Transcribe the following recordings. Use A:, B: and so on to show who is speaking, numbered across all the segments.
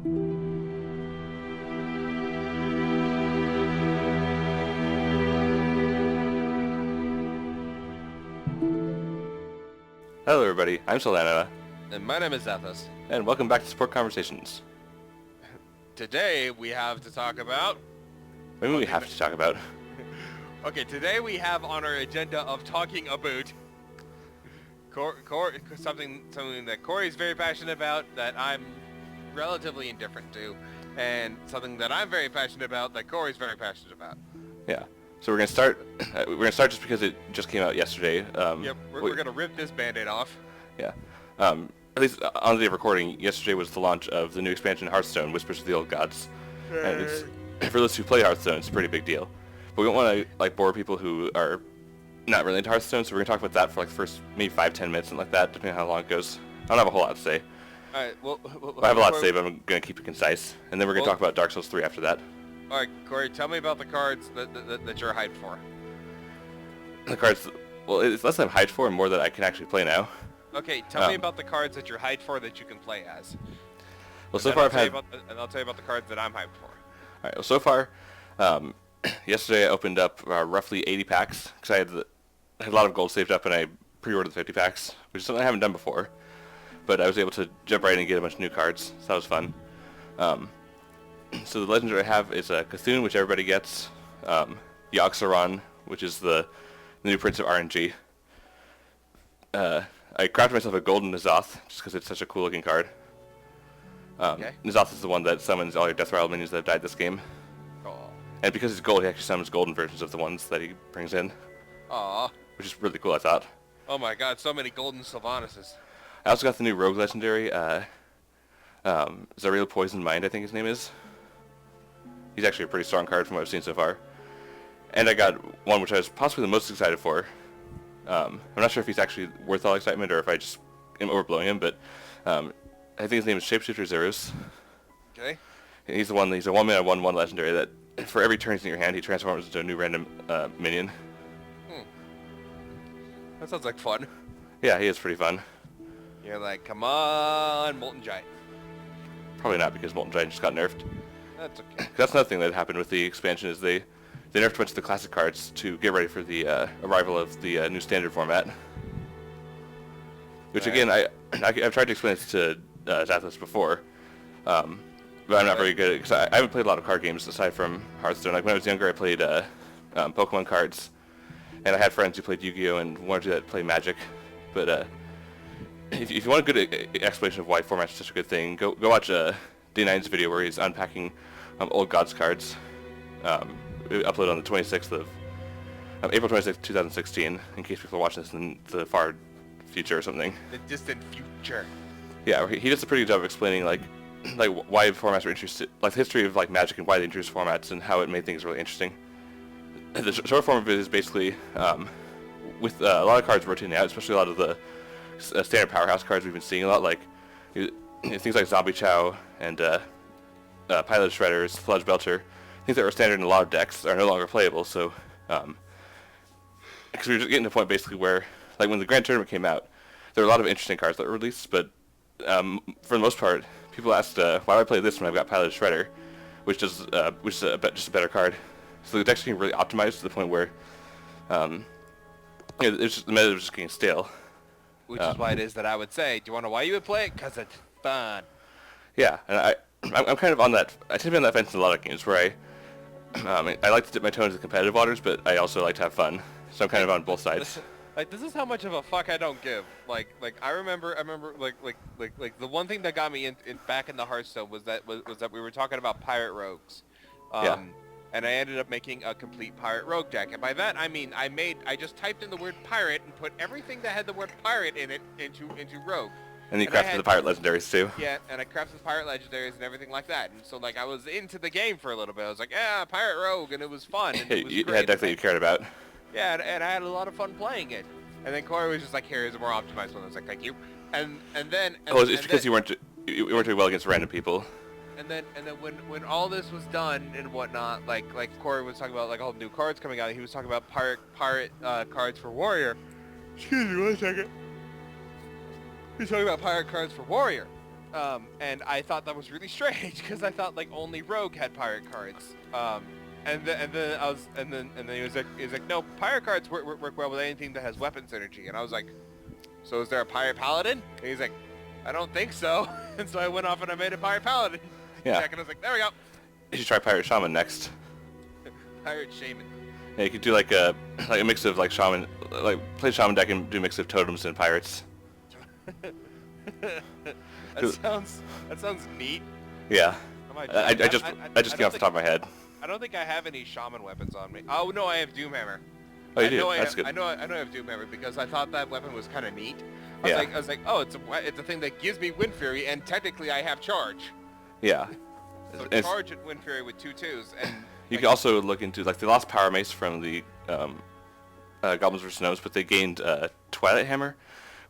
A: Hello everybody, I'm Solanima.
B: And my name is Zathos.
A: And welcome back to Support Conversations.
B: Today we have to talk about...
A: Maybe we have to talk about...
B: Okay, today we have on our agenda of talking about... something that Corey's very passionate about, that I'm relatively indifferent to, and something that I'm very passionate about, that Corey's very passionate about.
A: Yeah. So we're gonna start. We're gonna start just because it just came out yesterday.
B: Yep, we're gonna rip this Band-Aid off.
A: Yeah. At least on the day of recording, yesterday was the launch of the new expansion Hearthstone, Whispers of the Old Gods. And it's, for those who play Hearthstone, it's a pretty big deal. But we don't want to bore people who are not really into Hearthstone, so we're gonna talk about that for the first maybe 5-10 minutes, something like that, depending on how long it goes. I don't have a whole lot to say.
B: All right. Well,
A: I have a lot to say, but I'm gonna keep it concise. And then we're gonna talk about Dark Souls 3 after that.
B: All right, Corey, tell me about the cards that you're hyped for.
A: The cards, well, it's less that I'm hyped for and more that I can actually play now.
B: Okay, tell me about the cards that you're hyped for that you can play as.
A: Well, so far I've had...
B: and I'll tell you about the cards that I'm hyped for.
A: Alright, well, so far, yesterday I opened up roughly 80 packs, because I had a lot of gold saved up and I pre-ordered the 50 packs, which is something I haven't done before. But I was able to jump right in and get a bunch of new cards, so that was fun. So the legendary I have is Cthulhu, which everybody gets, Yogg-Saron, which is the new Prince of RNG. I crafted myself a golden N'Zoth, just because it's such a cool looking card.
B: Okay.
A: N'Zoth is the one that summons all your Death Rattle minions that have died this game.
B: Aww.
A: And because he's gold, he actually summons golden versions of the ones that he brings in.
B: Aww.
A: Which is really cool, I thought.
B: Oh my god, so many golden Sylvanuses.
A: I also got the new Rogue Legendary, Zareel Poisoned Mind, I think his name is. He's actually a pretty strong card from what I've seen so far. And I got one which I was possibly the most excited for. I'm not sure if he's actually worth all excitement or if I just am overblowing him, but I think his name is Shapeshifter Zerus.
B: Okay.
A: And he's a 1-mana 1/1 legendary that for every turn he's in your hand, he transforms into a new random minion.
B: That sounds like fun.
A: Yeah, he is pretty fun.
B: You're like, come on, Molten Giant.
A: Probably not, because Molten Giant just got nerfed.
B: That's okay.
A: That's another thing that happened with the expansion is they nerfed a bunch of the classic cards to get ready for the arrival of the new standard format. Which again, I've tried to explain this to Zathos before, but I'm not very good at it, because I haven't played a lot of card games aside from Hearthstone. Like when I was younger, I played Pokemon cards, and I had friends who played Yu-Gi-Oh! And one or two that play Magic. But if you want a good explanation of why format's such a good thing, go watch D9's video where he's unpacking old Gods cards. Uploaded on the 26th of April 26th, 2016. In case people are watching this in the far future or something.
B: The distant future.
A: Yeah, he does a pretty good job of explaining like why formats are interested, like the history of Magic and why they introduced formats and how it made things really interesting. The short form of it is basically with a lot of cards rotating out, especially a lot of the standard powerhouse cards we've been seeing a lot, like things like Zombie Chow and Pilot Shredders, Sludge Belcher, things that were standard in a lot of decks are no longer playable. So, because we were just getting to a point basically where, like when the Grand Tournament came out, there were a lot of interesting cards that were released, but for the most part, people asked, why do I play this when I've got Pilot Shredder, which is just a better card. So the deck's getting really optimized to the point where the meta was just getting stale.
B: Which is why it is that I would say, do you want to know why you would play it? Because it's fun.
A: Yeah, and I'm kind of on that. I tend to be on that fence in a lot of games where I like to dip my toe into the competitive waters, but I also like to have fun. So I'm kind of on both sides.
B: This is how much of a fuck I don't give. I remember the one thing that got me back in the Hearthstone was that we were talking about pirate rogues.
A: Yeah.
B: And I ended up making a complete pirate rogue deck. And by that I mean I just typed in the word pirate and put everything that had the word pirate in it into rogue.
A: And you crafted the pirate legendaries too.
B: Yeah, and I crafted the pirate legendaries and everything like that. And so I was into the game for a little bit. I was like, yeah, pirate rogue, and it was fun. And it was
A: you
B: great.
A: had decks that you cared about.
B: Yeah, and I had a lot of fun playing it. And then Corey was just like, here's a more optimized one. I was like, thank you. And then
A: it's because you weren't doing well against random people.
B: And then when all this was done and whatnot, like Corey was talking about all new cards coming out, he was talking about pirate cards for Warrior. Excuse me one second. He's talking about pirate cards for Warrior. And I thought that was really strange because I thought like only Rogue had pirate cards. And then he was like, no, pirate cards work well with anything that has weapon synergy. And I was like, so is there a pirate paladin? And he's like, I don't think so. And so I went off and I made a pirate paladin.
A: Yeah.
B: And I was like, there we go.
A: You should try pirate shaman next.
B: Pirate shaman.
A: Yeah, you could do like a mix of like shaman, like play shaman deck and do a mix of totems and pirates.
B: That sounds neat.
A: Yeah. I just came off the top of my head.
B: I don't think I have any shaman weapons on me. Oh no, I have Doomhammer.
A: Oh, you do? That's good.
B: I know I have Doomhammer because I thought that weapon was kind of neat. I was like, oh, it's a thing that gives me Wind Fury, and technically I have charge.
A: Yeah.
B: So charge at Wind Fury with 2/2s, and
A: you can also look into like they lost Power Mace from the Goblins vs Gnomes, but they gained Twilight Hammer,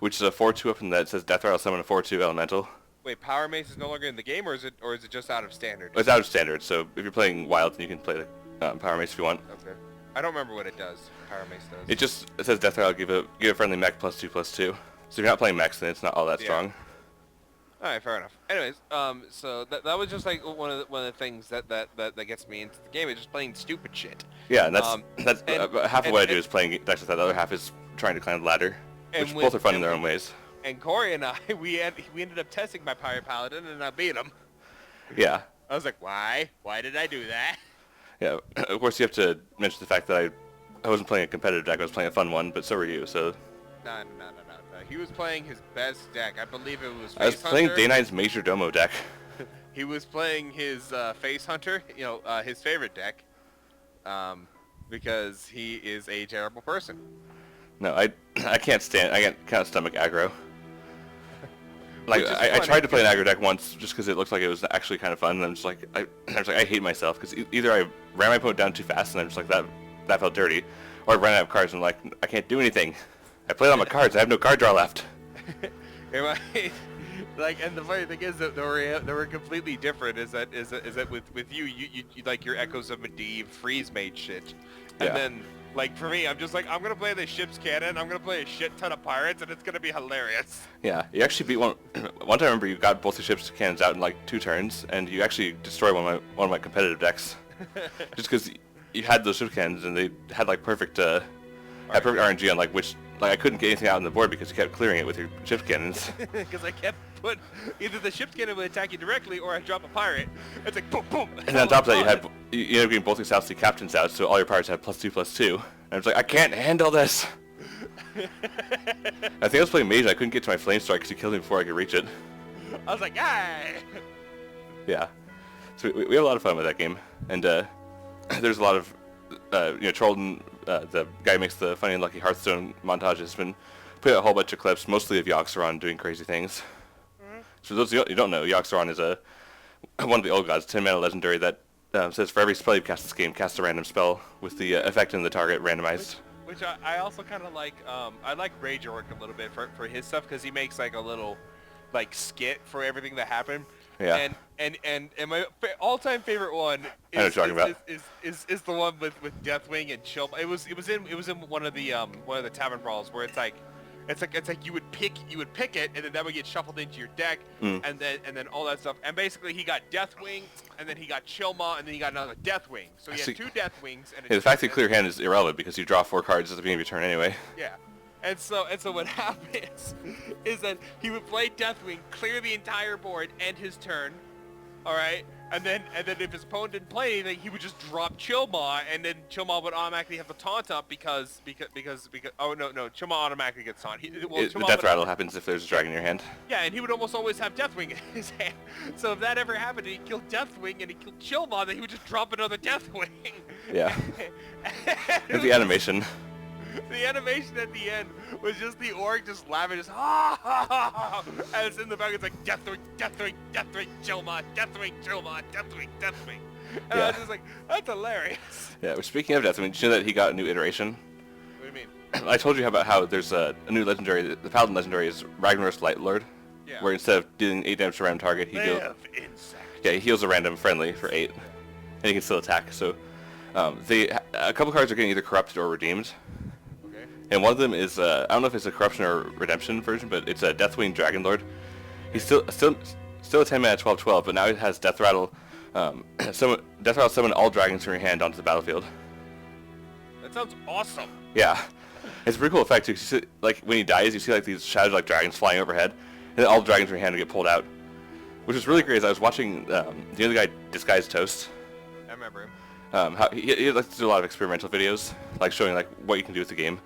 A: which is a 4/2 weapon that says Death Rattle summon a 4/2 elemental.
B: Wait, Power Mace is no longer in the game, or is it just out of standard?
A: It's out of standard, so if you're playing Wild, then you can play the Power Mace if you want.
B: Okay. I don't remember what it does. Power Mace does.
A: It says Death Rattle give a friendly mech +2/+2. So if you're not playing mechs, then it's not all that strong.
B: All right, fair enough. Anyways, so that was just like one of the things that gets me into the game. It's just playing stupid shit.
A: Yeah, and that's half of what I do is playing decks like that. The other half is trying to climb the ladder, which both are fun in their own ways.
B: And Corey and I, we ended up testing my Pirate Paladin, and I beat him.
A: Yeah.
B: I was like, why? Why did I do that?
A: Yeah, of course you have to mention the fact that I wasn't playing a competitive deck. I was playing a fun one, but so were you. So.
B: No. He was playing his best deck. I believe it was Face Hunter.
A: I was playing Day 9's Major Domo deck.
B: He was playing his Face Hunter, his favorite deck, because he is a terrible person.
A: No, I can't stomach aggro. Like I tried to play an aggro deck once just because it looked like it was actually kind of fun, and I'm just like I hate myself because either I ran my opponent down too fast and I'm just like that felt dirty, or I ran out of cards and I'm like I can't do anything. I played all my cards. I have no card draw left.
B: Like, and the funny thing is that they were completely different. Is that with you like your Echoes of Medivh freeze made shit, and then like for me, I'm just like I'm gonna play the ship's cannon. I'm gonna play a shit ton of pirates, and it's gonna be hilarious. Yeah,
A: you actually beat one. One time I remember you got both the ship's cannons out in like 2 turns, and you actually destroyed one of my competitive decks, just because you had those ship cannons and they had like perfect RNG on like which. Like I couldn't get anything out on the board because you kept clearing it with your ship cannons.
B: Because I kept putting either the ship cannon would attack you directly or I'd drop a pirate. It's like boom, boom.
A: And on top of that, you ended up getting both your South Sea captains out, so all your pirates had +2/+2. And I was like, I can't handle this. I think I was playing Mage and I couldn't get to my Flame Strike because he killed me before I could reach it.
B: I was like, yay!
A: Yeah. So we have a lot of fun with that game, and there's a lot of Trolden, the guy who makes the Funny and Lucky Hearthstone montage, has been putting out a whole bunch of clips, mostly of Yogg-Saron doing crazy things. So those of you don't know, Yogg-Saron is one of the old gods, 10-mana legendary that says for every spell you cast this game, cast a random spell with the effect and the target randomized.
B: Which I also kind of like. I like Rage Orc a little bit for his stuff because he makes like a little like skit for everything that happened.
A: Yeah.
B: And my all-time favorite one
A: is, I know what you're talking
B: is the one with Deathwing and Chill. It was in one of the tavern brawls where it's like you would pick it and then that would get shuffled into your deck and then all that stuff. And basically he got Deathwing and then he got Chillmaw and then he got another Deathwing. So he had 2 Deathwings and
A: the fact that clear hand is irrelevant because you draw 4 cards at the beginning of your turn anyway.
B: Yeah. And so what happens is that he would play Deathwing, clear the entire board, end his turn, all right? And then if his opponent didn't play anything, he would just drop Chillmaw, and then Chillmaw would automatically have the taunt up because oh no, Chillmaw automatically gets taunt.
A: The death rattle happens if there's a dragon in your hand.
B: Yeah, and he would almost always have Deathwing in his hand. So if that ever happened, and he killed Deathwing and he killed Chillmaw, then he would just drop another Deathwing.
A: Yeah. And the animation.
B: The animation at the end was just the orc just laughing, just ha ha ha ha, and it's in the back. It's like Deathwing, Deathwing, Deathwing, Chillmaw, Deathwing, Chillmaw, Deathwing, Deathwing. And I was just like, that's hilarious.
A: Yeah. Well, speaking of Deathwing, did you know that he got a new iteration?
B: What do you mean?
A: I told you about how there's a new legendary. The Paladin legendary is Ragnaros Light Lord, where instead of dealing 8 damage to a random target, he heals a random friendly for 8, and he can still attack. So a couple cards are getting either corrupted or redeemed. And one of them is, I don't know if it's a corruption or redemption version, but it's a Deathwing Dragonlord. He's still still a 10-mana 12/12, but now it has Death Rattle. Death Rattle summon all dragons from your hand onto the battlefield.
B: That sounds awesome.
A: Yeah, it's a pretty cool effect too. 'Cause you see, like when he dies, you see like these shadows like dragons flying overhead, and then all the dragons from your hand get pulled out, which is really great. As I was watching the other guy, Disguised Toast.
B: I remember him.
A: How he likes to do a lot of experimental videos, like showing like what you can do with the game.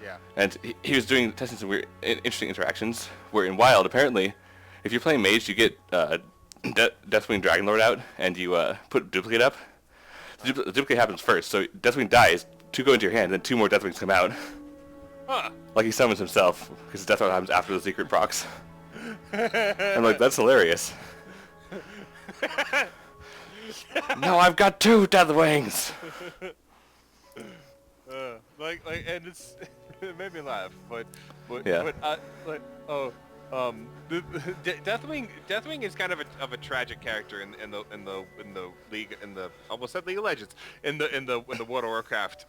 B: Yeah.
A: And he was testing some weird, interesting interactions. Where in Wild, apparently, if you're playing Mage, you get Deathwing Dragonlord out, and you put Duplicate up. The Duplicate happens first, so Deathwing dies, 2 go into your hand, then 2 more Deathwings come out.
B: Huh.
A: Like he summons himself, because Death Rattle happens after the secret procs. I'm like, that's hilarious. No, I've got 2 Deathwings!
B: And it's it made me laugh, but
A: Yeah.
B: Deathwing is kind of a tragic character in the league, almost said League of Legends, in the World of Warcraft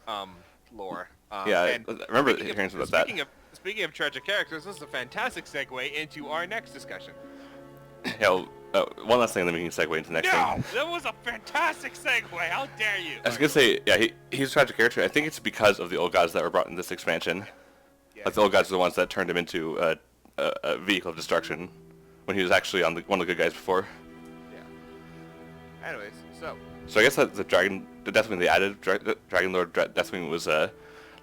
B: lore.
A: Yeah,
B: and
A: I remember hearing about that.
B: Speaking of tragic characters, this is a fantastic segue into our next discussion.
A: Yeah, one last thing, then we can segue into the next thing.
B: That was a fantastic segue. How dare you?
A: I was gonna say, yeah, he's a tragic character. I think it's because of the old gods that were brought in this expansion.
B: Yeah.
A: Like the old gods are the ones that turned him into a vehicle of destruction, when he was actually on one of the good guys before.
B: Yeah. Anyways,
A: So I guess that the Deathwing they added, Dragonlord Deathwing was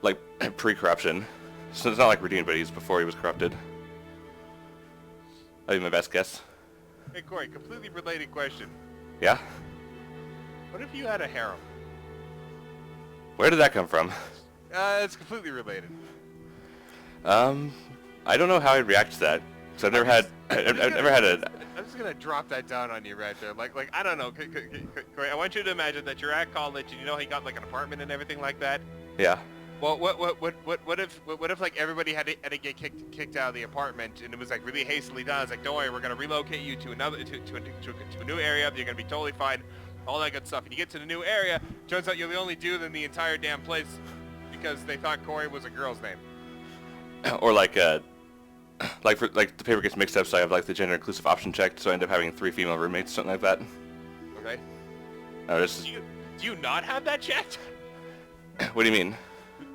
A: like pre-corruption. So it's not like redeemed, but he's before he was corrupted. That'd be my best guess.
B: Hey Corey, completely related question.
A: Yeah?
B: What if you had a harem?
A: Where did that come from?
B: It's completely related.
A: I don't know how I'd react to that. Because I've never had a...
B: I'm just gonna drop that down on you right there. Like I don't know. Corey, I want you to imagine that you're at college and you know he got like an apartment and everything like that.
A: Yeah.
B: Well, what if like everybody had to get kicked out of the apartment and it was like really hastily done? It's like, don't worry, we're gonna relocate you to a new area. You're gonna be totally fine, all that good stuff. And you get to the new area, turns out you're the only dude in the entire damn place because they thought Corey was a girl's name.
A: Or like the paper gets mixed up, so I have like the gender inclusive option checked, so I end up having 3 female roommates, something like that.
B: Okay.
A: No, this is...
B: Do you not have that checked?
A: What do you mean?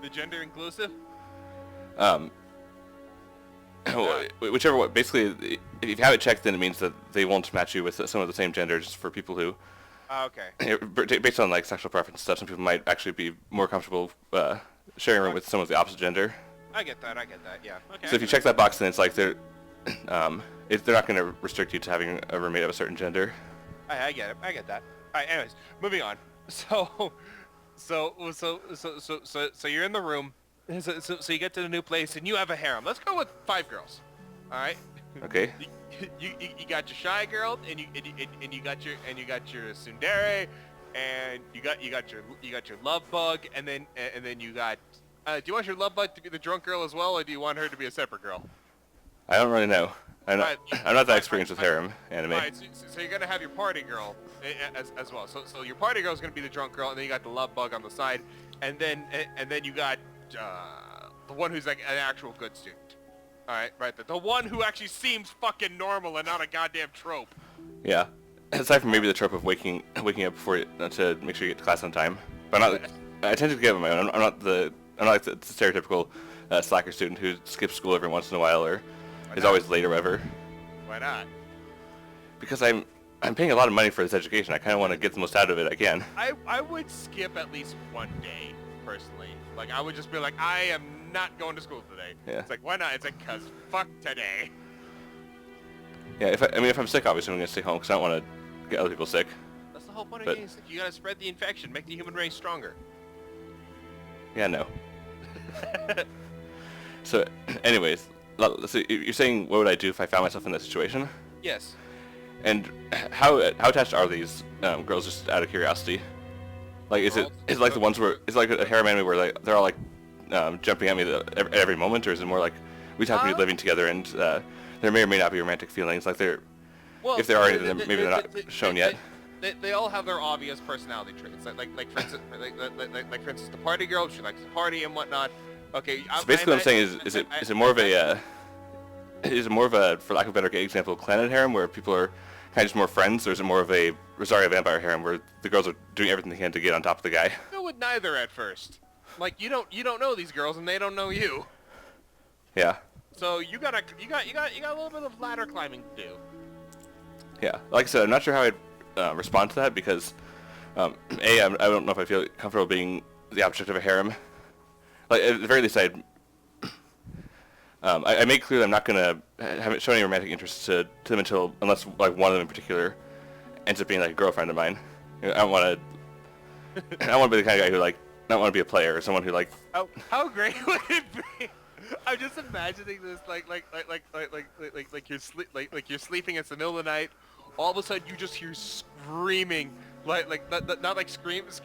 B: The gender inclusive?
A: Whichever one. Basically, if you have it checked, then it means that they won't match you with some of the same genders for people who...
B: Okay.
A: Based on like sexual preference stuff, some people might actually be more comfortable sharing a room with someone of the opposite gender.
B: I get that, yeah. Okay.
A: So if you check that box, then it's like they're not going to restrict you to having a roommate of a certain gender.
B: I get it. I get that. All right. Anyways, moving on. So you're in the room. So you get to the new place and you have a harem. Let's go with 5 girls. All right.
A: Okay.
B: You got your shy girl and you got your tsundere and you got your love bug and then you got. Do you want your love bug to be the drunk girl as well, or do you want her to be a separate girl?
A: I don't really know. I'm not that experienced with harem anime.
B: Right, so you're gonna have your party girl as well. So your party girl is gonna be the drunk girl, and then you got the love bug on the side, and then you got the one who's like an actual good student. All right, right. The one who actually seems fucking normal and not a goddamn trope.
A: Yeah. Aside from maybe the trope of waking up before to make sure you get to class on time. But I tend to get on my own. I'm not like the stereotypical slacker student who skips school every once in a while or is always late or whatever.
B: Why not?
A: Because I'm paying a lot of money for this education. I kind of want to get the most out of it I can.
B: I would skip at least one day, personally. Like, I would just be like, I am not going to school today.
A: Yeah.
B: It's like, why not? It's like, cause fuck today.
A: Yeah, if I'm sick, obviously I'm going to stay home because I don't want to get other people sick.
B: That's the whole point of getting sick. You gotta spread the infection, make the human race stronger.
A: Yeah, no. So, anyways, so you're saying what would I do if I found myself in this situation?
B: Yes.
A: And how attached are these girls? Just out of curiosity. Like, is it like the ones where it's like a harem anime where like they're all like jumping at me at every moment, or is it more like we just happen to be living together and there may or may not be romantic feelings? Like if there are any, then maybe they're not shown yet.
B: They all have their obvious personality traits. Like for instance, the party girl, she likes to party and whatnot. Okay.
A: So basically, what I'm saying is it more of a is it more of a, for lack of a better example, clan harem where people are kind of just more friends, or is it more of a Rosario vampire harem where the girls are doing everything they can to get on top of the guy?
B: Go with neither at first. Like you don't know these girls and they don't know you.
A: Yeah.
B: So you got a little bit of ladder climbing to do.
A: Yeah. Like I said, I'm not sure how I'd respond to that because, I don't know if I feel comfortable being the object of a harem. Like at the very least, I made clear that I'm not gonna show any romantic interest to them unless like one of them in particular ends up being like a girlfriend of mine. You know, I don't want to be the kind of guy who like not want to be a player or someone who like.
B: How great would it be? I'm just imagining this like you're sleeping. It's the middle of the night. All of a sudden you just hear screaming, like not like screams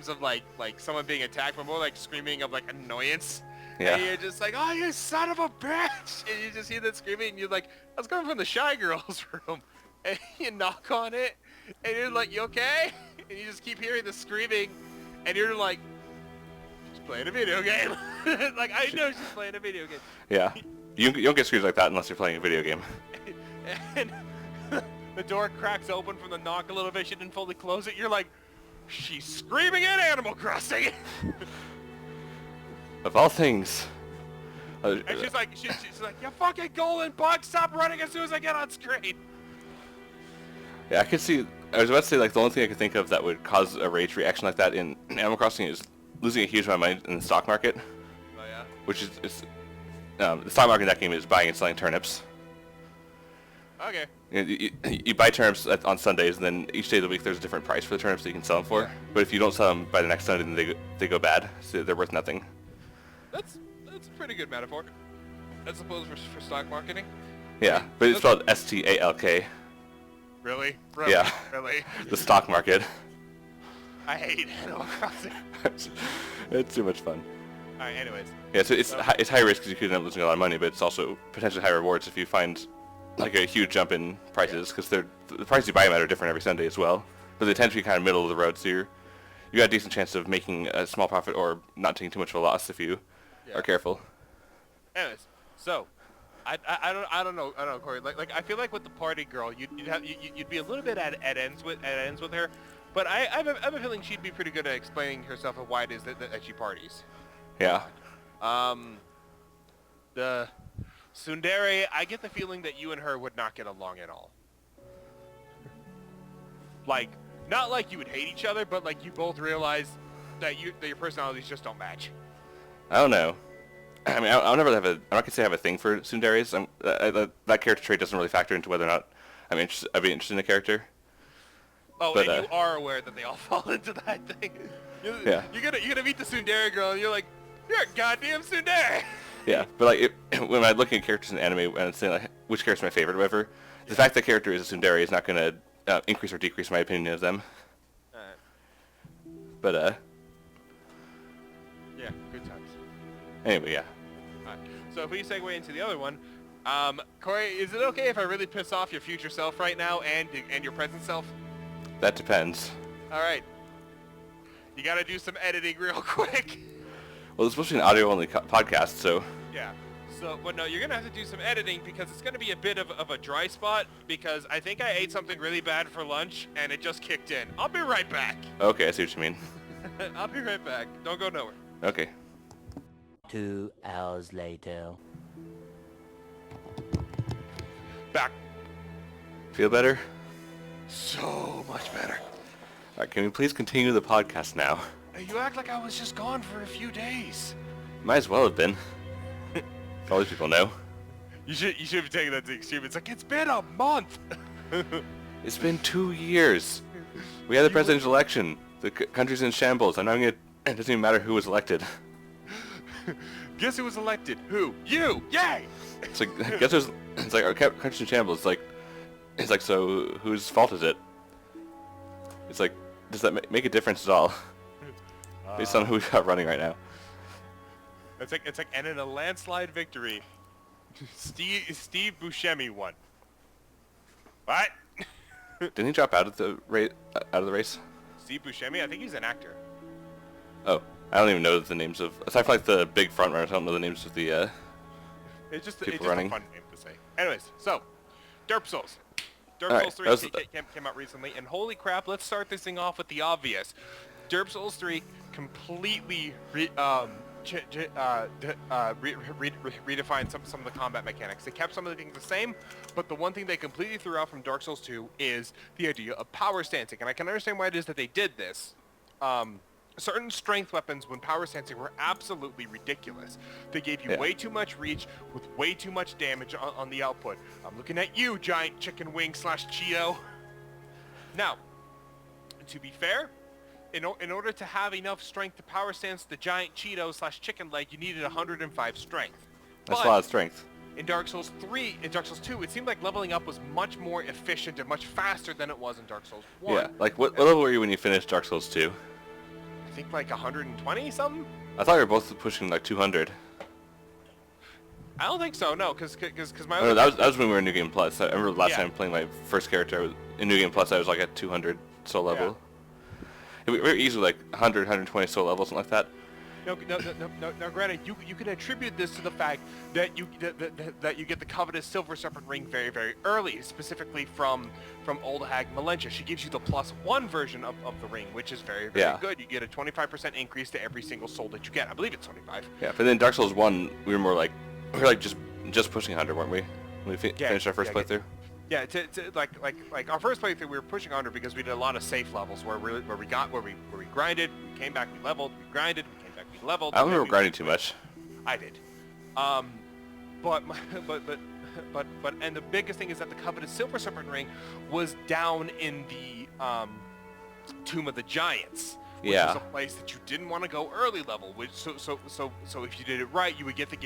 B: of like someone being attacked, but more like screaming of like annoyance.
A: Yeah.
B: And you're just like, oh, you son of a bitch! And you just hear that screaming, and you're like, I was coming from the Shy Girls room. And you knock on it, and you're like, you okay? And you just keep hearing the screaming, and you're like, she's playing a video game. Like, I know she's playing a video game.
A: Yeah. You don't get screams like that unless you're playing a video game.
B: And the door cracks open from the knock a little bit. She didn't fully close it. You're like, she's screaming at Animal Crossing.
A: Of all things.
B: And she's like, you fucking golden bug, stop running as soon as I get on screen.
A: Yeah, I could see. I was about to say like the only thing I could think of that would cause a rage reaction like that in Animal Crossing is losing a huge amount of money in the stock market.
B: Oh yeah.
A: Which is the stock market in that game is buying and selling turnips.
B: Okay.
A: You buy turnips on Sundays, and then each day of the week there's a different price for the turnips that you can sell them for. Yeah. But if you don't sell them by the next Sunday, then they go bad, so they're worth nothing.
B: That's a pretty good metaphor, as opposed for stock marketing.
A: Yeah, but it's spelled STALK.
B: Really?
A: Yeah.
B: Really?
A: The stock market.
B: I hate Animal Crossing.
A: It's too much fun.
B: All right. Anyways.
A: Yeah, so it's high risk because you could end up losing a lot of money, but it's also potentially high rewards if you find like a huge jump in prices because the prices you buy them at are different every Sunday as well. But they tend to be kind of middle of the road, so you got a decent chance of making a small profit or not taking too much of a loss if you are careful.
B: Anyways, so I don't know, Corey. Like I feel like with the party girl, you'd be a little bit at ends with her, but I have a feeling she'd be pretty good at explaining herself of why it is that she parties.
A: Yeah.
B: The tsundere, I get the feeling that you and her would not get along at all. Like, not like you would hate each other, but like you both realize that your personalities just don't match.
A: I don't know. I mean, I'll never have I'm not gonna say I have a thing for tsunderes. That character trait doesn't really factor into whether or not I'd be interested in a character.
B: Oh, but, and you are aware that they all fall into that thing.
A: Yeah.
B: You're gonna meet the tsundere girl, and you're like, you're a goddamn tsundere.
A: Yeah, but like when I'm looking at characters in anime and saying like which character's my favorite or whatever, the fact that character is a tsundere is not gonna increase or decrease my opinion of them.
B: Alright.
A: But
B: yeah, good times.
A: Anyway, yeah.
B: Alright. So if we segue into the other one, Corey, is it okay if I really piss off your future self right now and your present self?
A: That depends.
B: Alright. You gotta do some editing real quick.
A: Well, it's supposed to be an audio-only podcast, so...
B: Yeah. So, but no, you're gonna have to do some editing because it's gonna be a bit of a dry spot because I think I ate something really bad for lunch and it just kicked in. I'll be right back.
A: Okay, I see what you mean.
B: I'll be right back. Don't go nowhere.
A: Okay.
C: 2 hours later.
B: Back.
A: Feel better?
B: So much better.
A: Alright, can we please continue the podcast now?
B: You act like I was just gone for a few days.
A: Might as well have been. All these people know.
B: You should have taken that to the extreme. It's like, it's been a month.
A: It's been 2 years. We had the presidential election. The country's in shambles. It doesn't even matter who was elected.
B: Guess who was elected? Who? You! Yay!
A: It's like, it's like our country's in shambles. It's like, so whose fault is it? It's like, does that make a difference at all? Based on who we got running right now.
B: It's like, and in a landslide victory, Steve Buscemi won. What?
A: Didn't he drop out of the race?
B: Steve Buscemi? I think he's an actor.
A: Oh, I don't even know the names of. Aside from like the big front runners, I don't know the names of the
B: It's just
A: People
B: a
A: running.
B: fun name to say. Anyways, so Derp Souls. Derp
A: Alright,
B: Souls 3 came out recently, and holy crap, let's start this thing off with the obvious. Derp Souls 3 completely redefined some of the combat mechanics. They kept some of the things the same, but the one thing they completely threw out from Dark Souls 2 is the idea of power stancing, and I can understand why it is that they did this. Certain strength weapons when power stancing were absolutely ridiculous. They gave you way too much reach with way too much damage on the output. I'm looking at you, giant chicken wing / Cheeto. Now, to be fair, in order to have enough strength to power stance the giant Cheeto / chicken leg, you needed 105 strength.
A: That's a lot of strength.
B: In Dark Souls 2, it seemed like leveling up was much more efficient and much faster than it was in Dark Souls 1.
A: Yeah, like what level were you when you finished Dark Souls 2?
B: I think like 120 something?
A: I thought we were both pushing like 200.
B: I don't think so, no, because my
A: Oh, no, that was when we were in New Game Plus. I remember last time playing my first character in New Game Plus, I was like at 200 soul level. We were easily like 100, 120 soul level, something like that.
B: No. Granted, you can attribute this to the fact that you get the covetous Silver Serpent Ring very, very early, specifically from Old Hag Melentia. She gives you the +1 version of the ring, which is very, very good. You get a 25% increase to every single soul that you get. I believe it's 25.
A: Yeah, but then Dark Souls 1, we were like just pushing 100, weren't we? When we finished our first playthrough.
B: Yeah, like our first playthrough, we were pushing 100 because we did a lot of safe levels where we grinded, we came back, we leveled, we grinded, we came back, we leveled.
A: I don't remember grinding too much.
B: I did. And the biggest thing is that the covetous Silver Serpent Ring was down in the Tomb of the Giants. Which is a place that you didn't want to go early level. Which so if you did it right, you would get the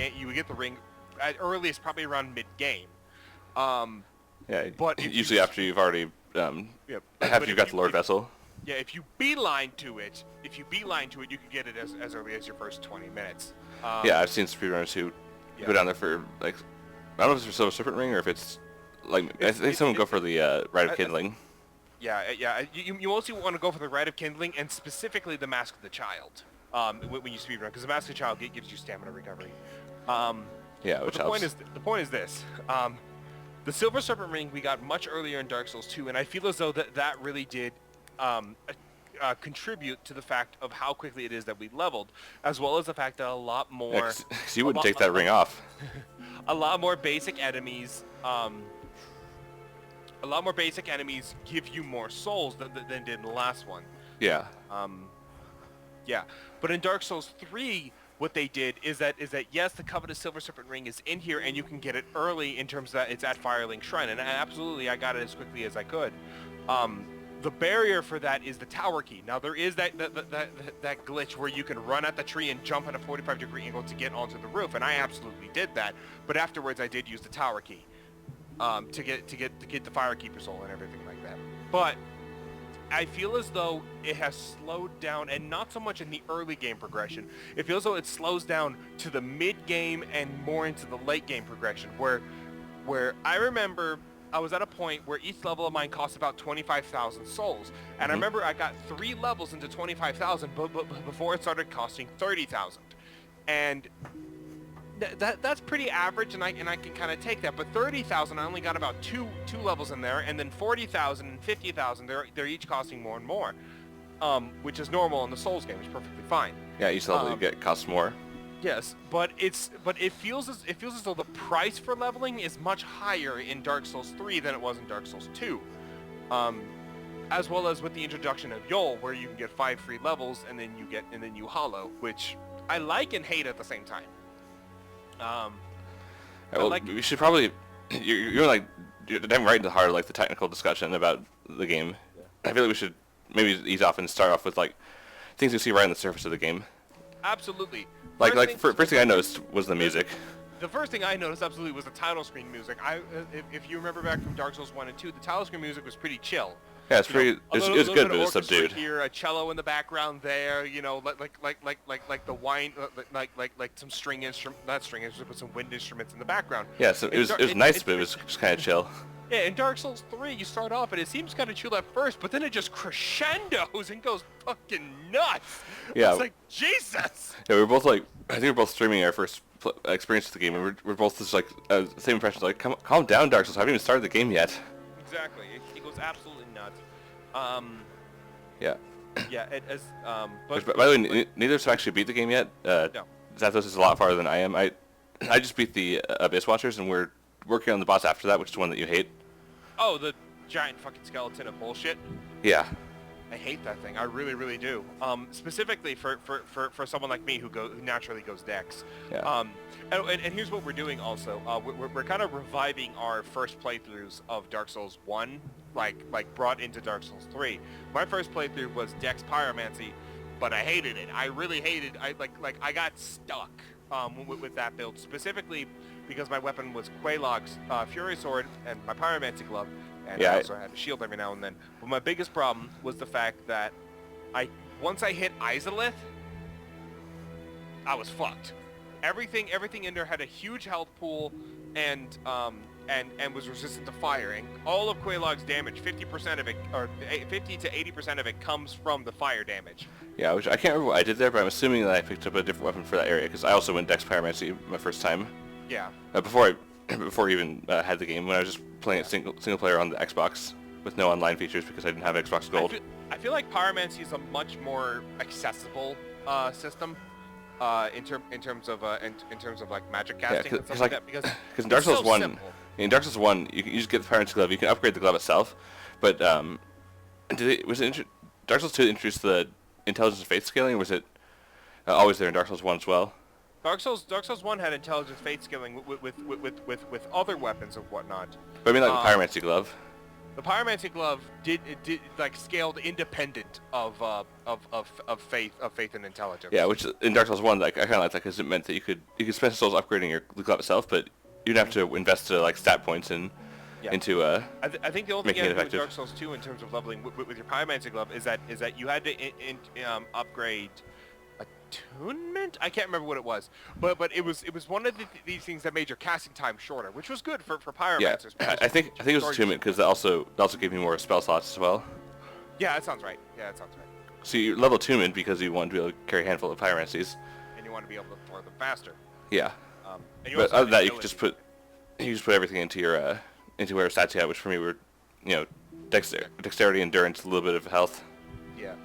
B: ring at earliest probably around mid game.
A: But usually after you've already after you've got the Lord Vessel.
B: Yeah, if you beeline to it, you can get it as early as your first 20 minutes.
A: Yeah, I've seen speedrunners who go down there for like, I don't know if it's for Silver Serpent Ring or if it's like I think someone go for the Rite of Kindling.
B: Yeah. You mostly want to go for the Rite of Kindling and specifically the Mask of the Child when you speedrun, because the Mask of the Child gives you stamina recovery.
A: Which helps.
B: The point is this. The Silver Serpent Ring we got much earlier in Dark Souls 2, and I feel as though that really did contribute to the fact of how quickly it is that we leveled, as well as the fact that a lot more...
A: Yeah, 'cause you wouldn't take that ring off.
B: A lot more basic enemies... A lot more basic enemies give you more souls than did in the last one.
A: Yeah.
B: But in Dark Souls 3, what they did is that yes, the covetous Silver Serpent Ring is in here, and you can get it early in terms of that it's at Firelink Shrine, and absolutely I got it as quickly as I could. The barrier for that is the tower key. Now there is that glitch where you can run at the tree and jump at a 45-degree angle to get onto the roof, and I absolutely did that. But afterwards, I did use the tower key. To get the Firekeeper soul and everything like that. But I feel as though it has slowed down, and not so much in the early game progression. It feels as though it slows down to the mid game and more into the late game progression, where I remember I was at a point where each level of mine cost about 25,000 souls, and I remember I got 3 levels into 25,000, but before it started costing 30,000, and that's pretty average, and I can kind of take that. But 30,000, I only got about two levels in there, and then 40,000 and 50,000, they're each costing more and more, which is normal in the Souls game, which is perfectly fine.
A: Yeah, each level you get costs more.
B: Yes, but it feels as though the price for leveling is much higher in Dark Souls 3 than it was in Dark Souls 2. As well as with the introduction of Yol, where you can get 5 free levels and then you hollow, which I like and hate at the same time.
A: We should probably you're diving right into the heart of like the technical discussion about the game. Yeah. I feel like we should maybe ease off and start off with like things you see right on the surface of the game.
B: Absolutely.
A: First thing I noticed was the music.
B: The first thing I noticed absolutely was the title screen music. If you remember back from Dark Souls 1 and 2, the title screen music was pretty chill.
A: Yeah, it's pretty. It was good, but it was subdued.
B: Here, a cello in the background there, like the wine, like some string instrument, not string instruments, but some wind instruments in the background.
A: Yeah, so it was nice, but it was just kind of chill.
B: Yeah, in Dark Souls 3, you start off and it seems kind of chill at first, but then it just crescendos and goes fucking nuts.
A: Yeah.
B: It's like, Jesus!
A: Yeah, we were both like, I think we were both streaming our first experience with the game, and we're both just like, same impressions, like, calm down, Dark Souls, I haven't even started the game yet.
B: Exactly. It goes absolutely nuts.
A: Yeah.
B: Yeah,
A: But by the way, neither of us have actually beat the game yet.
B: No.
A: Zathos is a lot farther than I am. I just beat the Abyss Watchers, and we're working on the boss after that, which is the one that you hate.
B: Oh, the giant fucking skeleton of bullshit.
A: Yeah.
B: I hate that thing. I really, really do. Specifically for someone like me who naturally goes Dex.
A: Yeah.
B: And here's what we're doing also. We're kind of reviving our first playthroughs of Dark Souls 1, like brought into Dark Souls 3. My first playthrough was Dex Pyromancy, but I hated it. I really hated. I got stuck with that build, specifically because my weapon was Quelaag's Fury Sword and my Pyromancy Glove. And
A: Yeah,
B: I also had a shield every now and then. But my biggest problem was the fact that once I hit Izalith, I was fucked. Everything in there had a huge health pool and was resistant to firing. All of Quelaag's damage, 50% of it, or 50 to 80% of it, comes from the fire damage.
A: Yeah, which I can't remember what I did there, but I'm assuming that I picked up a different weapon for that area, because I also went Dex Pyromancy my first time.
B: Yeah.
A: Before I even had the game, when I was just playing it single player on the Xbox with no online features because I didn't have Xbox Gold.
B: I feel like Pyromancy is a much more accessible system in terms of like magic casting and stuff like that, because
A: in Dark Souls 1,
B: simple.
A: in Dark Souls 1, you just get the Pyromancy Glove. You can upgrade the glove itself, but Dark Souls 2 introduced the intelligence and faith scaling, or was it always there in Dark Souls 1 as well?
B: Dark Souls 1 had intelligence faith scaling with other weapons and whatnot.
A: But I mean, like the Pyromancy Glove.
B: The Pyromancy Glove did like scaled independent of faith and intelligence.
A: Yeah, which in Dark Souls 1, like I kind of like that because it meant that you could spend souls upgrading the glove itself, but you'd have to invest like stat points into
B: I think the only thing you had to do with
A: effective.
B: Dark Souls 2 in terms of leveling with your Pyromancy Glove is that you had to upgrade attunement. I can't remember what it was, but it was one of these things that made your casting time shorter, which was good for pyromancers.
A: Yeah, I think it was attunement because that also gave you more spell slots as well.
B: Yeah, that sounds right.
A: So you level attunement because you want to be able to carry a handful of pyromancies.
B: And you want to be able to throw them faster.
A: Yeah.
B: And you
A: But
B: also
A: other
B: have
A: than that,
B: the
A: you could just put everything into your into where stats you had, which for me were dexterity, endurance, a little bit of health.
B: Yeah.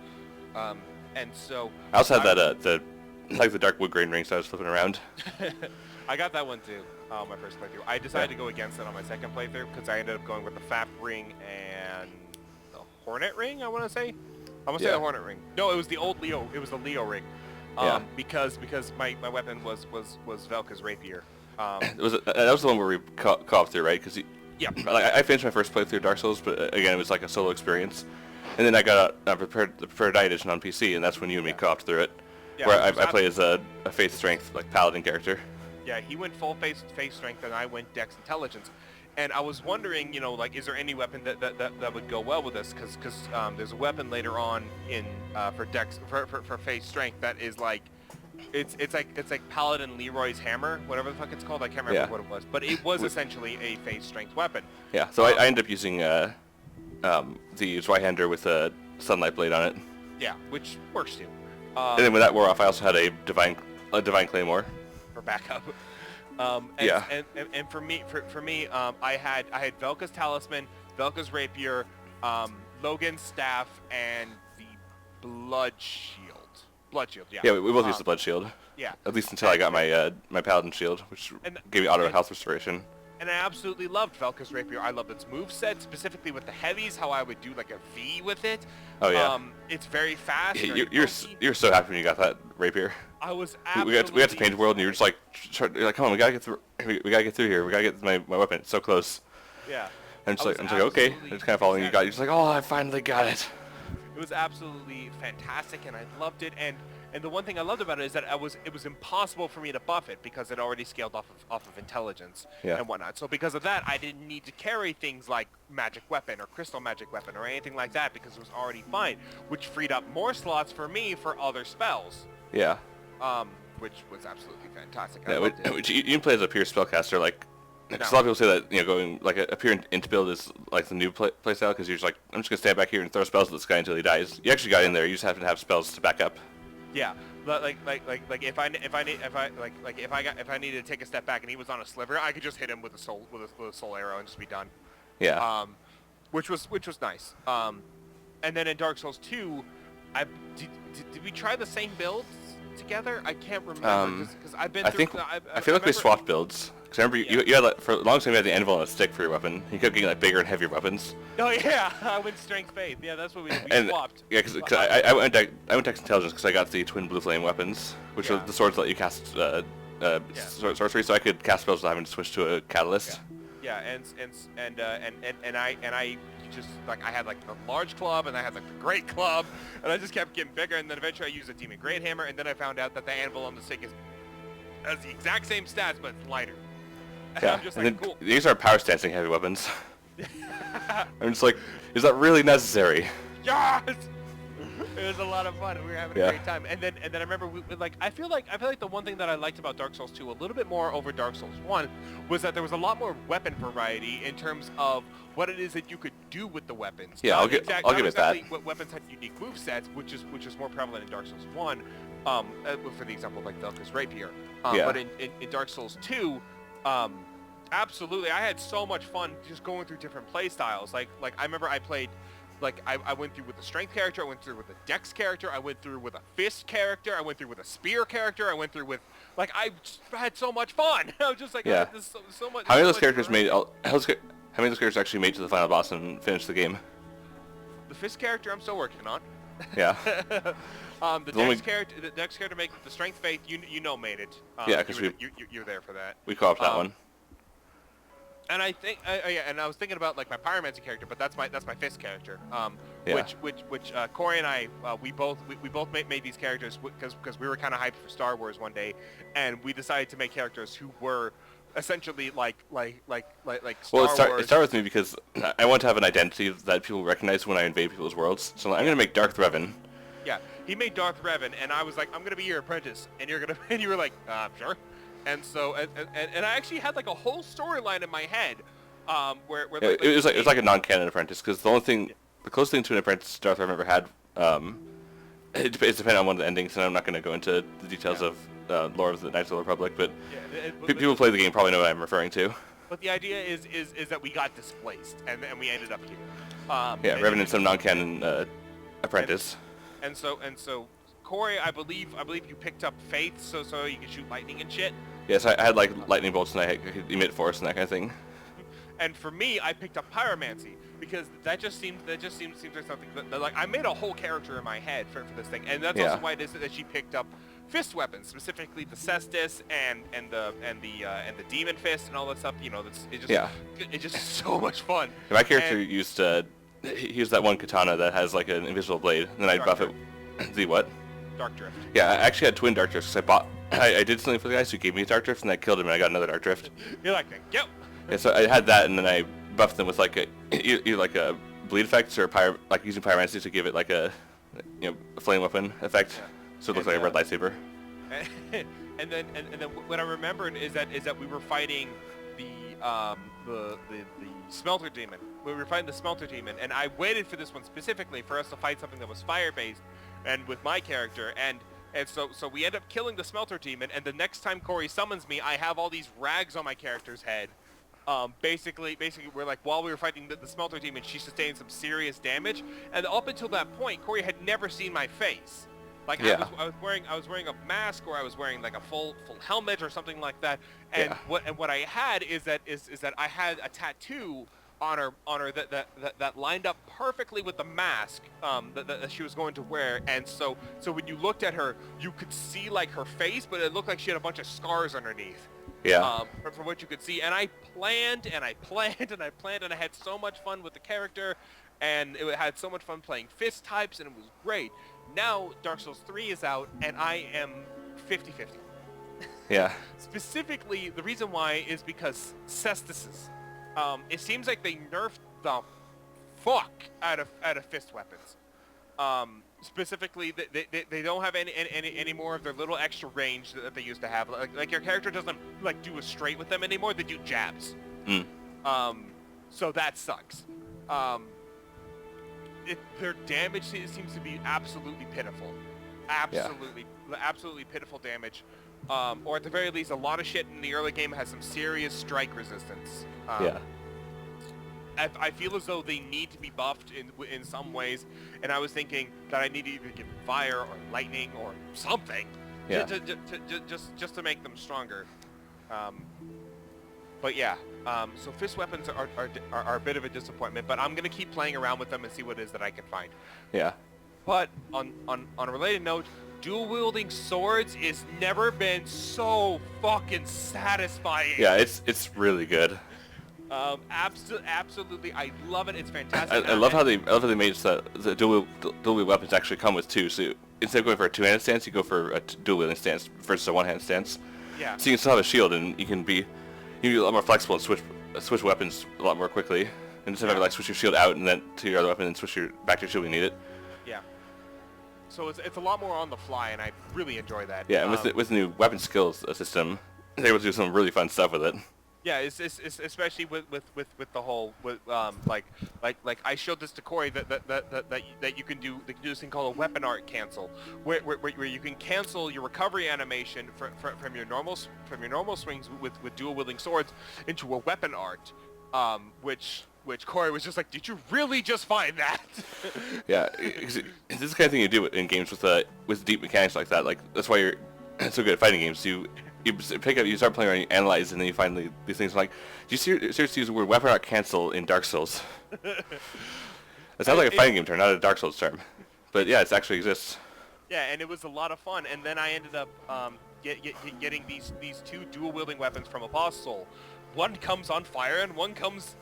B: And so
A: I also had that the dark wood grain ring, so I was flipping around.
B: I got that one too. My first playthrough. I decided to go against it on my second playthrough because I ended up going with the FAP ring and the Hornet ring. I want to say the Hornet ring. No, it was the old Leo. It was the Leo ring. Because my weapon was Velka's rapier.
A: That was the one where we co-op through, right? Because I finished my first playthrough of Dark Souls, but again, it was like a solo experience. And then I got the Prepared Edition on PC, and that's when you and me co-opted through it.
B: Yeah,
A: where I play as a faith strength like paladin character.
B: Yeah, he went full faith strength, and I went Dex intelligence. And I was wondering, like, is there any weapon that would go well with this? Because there's a weapon later on in for Dex for faith strength that is like, it's like Paladin Leroy's hammer, whatever the fuck it's called. I can't remember what it was, but it was essentially a faith strength weapon.
A: Yeah, so I ended up using the Zweihander with a Sunlight Blade on it.
B: Yeah, which works too.
A: And then when that wore off, I also had a Divine Claymore
B: for backup. And for me, I had Velka's Talisman, Velka's Rapier, Logan's Staff, and the Blood Shield. Yeah.
A: Yeah, we both used the Blood Shield.
B: Yeah.
A: At least until I got my Paladin Shield, which gave me auto health restoration.
B: And I absolutely loved Velka's Rapier. I loved its moveset, specifically with the heavies, how I would do like a V with it.
A: Oh yeah.
B: It's very fast.
A: Yeah, you're so happy when you got that rapier.
B: I was absolutely.
A: We got to Painted World, and you're just like, come on, we gotta get through. We gotta get through here. We gotta get my weapon. It's so close.
B: Yeah.
A: I'm just like, okay. I'm just kind of following you guys. You're just like, oh, I finally got it.
B: It was absolutely fantastic, and I loved it. And the one thing I loved about it is that it was impossible for me to buff it because it already scaled off of intelligence and whatnot. So because of that, I didn't need to carry things like magic weapon or crystal magic weapon or anything like that because it was already fine, which freed up more slots for me for other spells.
A: Yeah.
B: Which was absolutely fantastic.
A: Yeah, which you can play as a pure spellcaster, like Because a lot of people say that going like appear into build is like the new play style because you're just like I'm just gonna stand back here and throw spells at this guy until he dies. You actually got in there. You just have to have spells to back up.
B: Yeah, but like if I needed to take a step back and he was on a sliver, I could just hit him with a soul arrow and just be done.
A: Yeah.
B: Which was nice. And then in Dark Souls 2, did we try the same builds together? I can't remember because I've been through.
A: I feel like we swapped builds. Because I remember you had like, for a long time you had the anvil and a stick for your weapon. You kept getting like bigger and heavier weapons.
B: Oh yeah, I went strength faith. Yeah, that's what we swapped.
A: Yeah, because I went Dex Intelligence because I got the twin blue flame weapons, which are the swords that let you cast sorcery. So I could cast spells without having to switch to a catalyst.
B: Yeah, and I just like I had like the large club and I had like the great club, and I just kept getting bigger, and then eventually I used a demon great hammer, and then I found out that the anvil on the stick has the exact same stats but it's lighter. And
A: Yeah,
B: I'm just
A: and
B: like,
A: then
B: cool.
A: these are power stancing heavy weapons. I'm just like, is that really necessary?
B: Yes! It was a lot of fun. We were having a
A: Yeah.
B: great time. And then I remember I feel like the one thing that I liked about Dark Souls 2 a little bit more over Dark Souls 1 was that there was a lot more weapon variety in terms of what it is that you could do with the weapons.
A: Yeah, I'll give it that.
B: What weapons had unique movesets, which is more prevalent in Dark Souls 1. For the example, like Velka's rapier. But in Dark Souls 2, absolutely, I had so much fun just going through different play styles. Like I remember I played. Like, I went through with the strength character, I went through with the dex character, I went through with a fist character, I went through with a spear character, I went through with, like, I just had so much fun. I was just like,
A: Yeah.
B: this so much.
A: How many of those
B: so much
A: characters
B: variety.
A: how many of those characters actually made it to the final boss and finished the game?
B: The fist character I'm still working on.
A: Yeah.
B: The dex character made the strength faith, made it.
A: Yeah, 'cause
B: you're there for that.
A: We co-opted that one.
B: And I think, and I was thinking about like my pyromancy character, but that's my fist character.
A: Yeah.
B: Which Corey and I, we both made these characters because we were kind of hyped for Star Wars one day, and we decided to make characters who were essentially like Star Wars.
A: It started with me because I want to have an identity that people recognize when I invade people's worlds. So I'm gonna make Darth Revan.
B: Yeah, he made Darth Revan, and I was like, I'm gonna be your apprentice, and you were like, sure. And so, and I actually had like a whole storyline in my head, where
A: It was like a non-canon apprentice because the closest thing to an apprentice Darth Revan ever had, it's dependent on one of the endings, and I'm not going to go into the details of lore of the Knights of the Republic, but people who play the game probably know what I'm referring to.
B: But the idea is that we got displaced, and we ended up here.
A: Revan is some non-canon apprentice.
B: And so, Corey, I believe you picked up Faith, so you can shoot lightning and shit.
A: Yes, I had like lightning bolts and I could emit force and that kind of thing.
B: And for me, I picked up pyromancy because that just seems like something that like I made a whole character in my head for this thing, and that's also why it is that she picked up fist weapons, specifically the cestus and the demon fist and all that stuff. It's just so much fun.
A: My character used that one katana that has like an invisible blade, and then I'd buff it. The what?
B: Dark Drift.
A: Yeah, I actually had twin Dark Drifts. I did something for the guys who gave me a Dark Drift, and I killed him, and I got another Dark Drift.
B: You're like, yep.
A: Yeah, so I had that, and then I buffed them with like either like a bleed effect or using pyromancy to give it like a flame weapon effect, so it looks like a red lightsaber.
B: And then what I remembered is that we were fighting the smelter demon. We were fighting the smelter demon, and I waited for this one specifically for us to fight something that was fire based, and with my character, and so we end up killing the smelter demon, and the next time Corey summons me, I have all these rags on my character's head. Basically, we're like, while we were fighting the smelter demon, she sustained some serious damage, and up until that point, Corey had never seen my face. Like I was wearing a mask, or I was wearing like a full helmet or something like that. And what I had is that I had a tattoo on her that lined up perfectly with the mask that she was going to wear. And so when you looked at her, you could see like her face, but it looked like she had a bunch of scars underneath.
A: Yeah.
B: From what you could see. And I planned and I planned and I planned, and I had so much fun with the character, and it had so much fun playing fist types, and it was great. Now Dark Souls 3 is out, and I am 50-50.
A: Yeah.
B: Specifically, the reason why is because cestises. It seems like they nerfed the fuck out of fist weapons. Specifically, they don't have any more of their little extra range that they used to have. Like your character doesn't like do a straight with them anymore. They do jabs.
A: Mm.
B: So that sucks. Their damage seems to be absolutely pitiful. Absolutely pitiful damage. Or at the very least, a lot of shit in the early game has some serious strike resistance. I feel as though they need to be buffed in some ways, and I was thinking that I need to either give them fire or lightning or something, just to make them stronger. But yeah, so fist weapons are a bit of a disappointment, but I'm gonna keep playing around with them and see what it is that I can find.
A: Yeah.
B: But on a related note, dual wielding swords has never been so fucking satisfying.
A: Yeah, it's really good.
B: Absolutely, I love it. It's fantastic.
A: I love how they made so the dual wield weapons actually come with two. So instead of going for a two-handed stance, you go for a dual wielding stance versus a one-handed stance.
B: Yeah.
A: So you can still have a shield, and you can be a lot more flexible and switch weapons a lot more quickly. Instead of having like switch your shield out and then to your other weapon and switch back to your shield when you need it.
B: Yeah. So it's a lot more on the fly, and I really enjoy that.
A: Yeah, and with the new weapon skills system, they're able to do some really fun stuff with it.
B: Yeah, it's especially with the whole like I showed this to Corey that you can do this thing called a weapon art cancel, where you can cancel your recovery animation from your normal swings with dual wielding swords into a weapon art, which Corey was just like, did you really just find that?
A: Yeah, this is the kind of thing you do in games with deep mechanics like that. Like that's why you're so good at fighting games. You start playing around, you analyze, and then you find these things like, do you seriously use the word weapon art cancel in Dark Souls? It sounds like a fighting game term, not a Dark Souls term. But yeah, it actually exists.
B: Yeah, and it was a lot of fun. And then I ended up getting these two dual wielding weapons from a boss soul. One comes on fire and one comes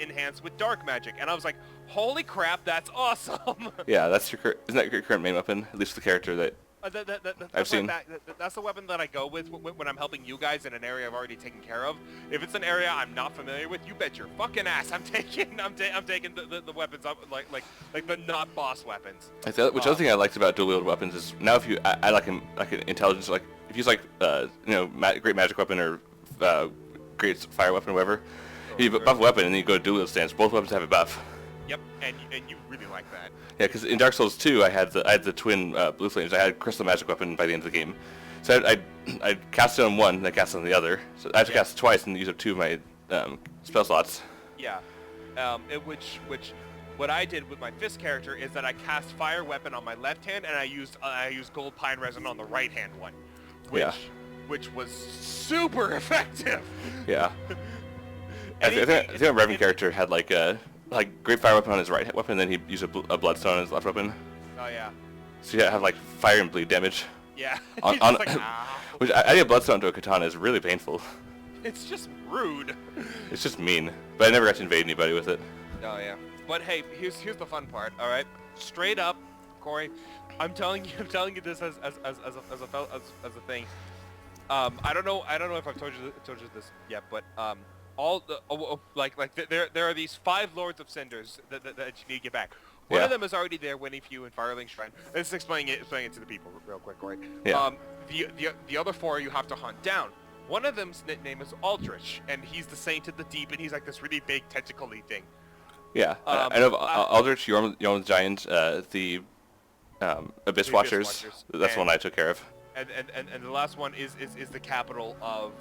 B: enhanced with dark magic. And I was like, holy crap, that's awesome!
A: Yeah, isn't that your current main weapon? At least the character that I've seen.
B: That's the weapon that I go with when I'm helping you guys in an area I've already taken care of. If it's an area I'm not familiar with, you bet your fucking ass I'm taking the weapons up, like the not boss weapons.
A: Which other thing I liked about dual wield weapons is now if you add like an intelligence, like if you use like great magic weapon or great fire weapon or whatever, you buff a weapon and then you go to dual wield stance. Both weapons have a buff.
B: Yep, and you really like that.
A: Yeah, because in Dark Souls 2, I had the twin blue flames. I had crystal magic weapon by the end of the game. So I cast it on one, and I cast it on the other. So I had to cast it twice and use up two of my spell slots.
B: Yeah, what I did with my fist character is that I cast fire weapon on my left hand, and I used gold pine resin on the right hand one, which was super effective.
A: Yeah. I think my Revan character had like great fire weapon on his right weapon, and then he'd use a bloodstone on his left weapon.
B: Oh yeah.
A: So you have like fire and bleed damage.
B: Yeah.
A: Which adding a bloodstone to a katana is really painful.
B: It's just rude.
A: It's just mean. But I never got to invade anybody with it.
B: Oh yeah. But hey, here's the fun part. All right, straight up, Corey, I'm telling you this as a thing. I don't know if I've told you this yet, but there are these 5 Lords of Cinders that you need to get back. One of them is already there waiting for you in Firelink Shrine. Let's explain it to the people real quick, Corey.
A: Yeah.
B: The other 4 you have to hunt down. One of them's name is Aldrich, and he's the Saint of the Deep, and he's like this really big tentacle-y thing.
A: Yeah, I know Aldrich, Yorm's Giant, the Abyss Watchers. That's the one I took care of.
B: And the last one is the capital of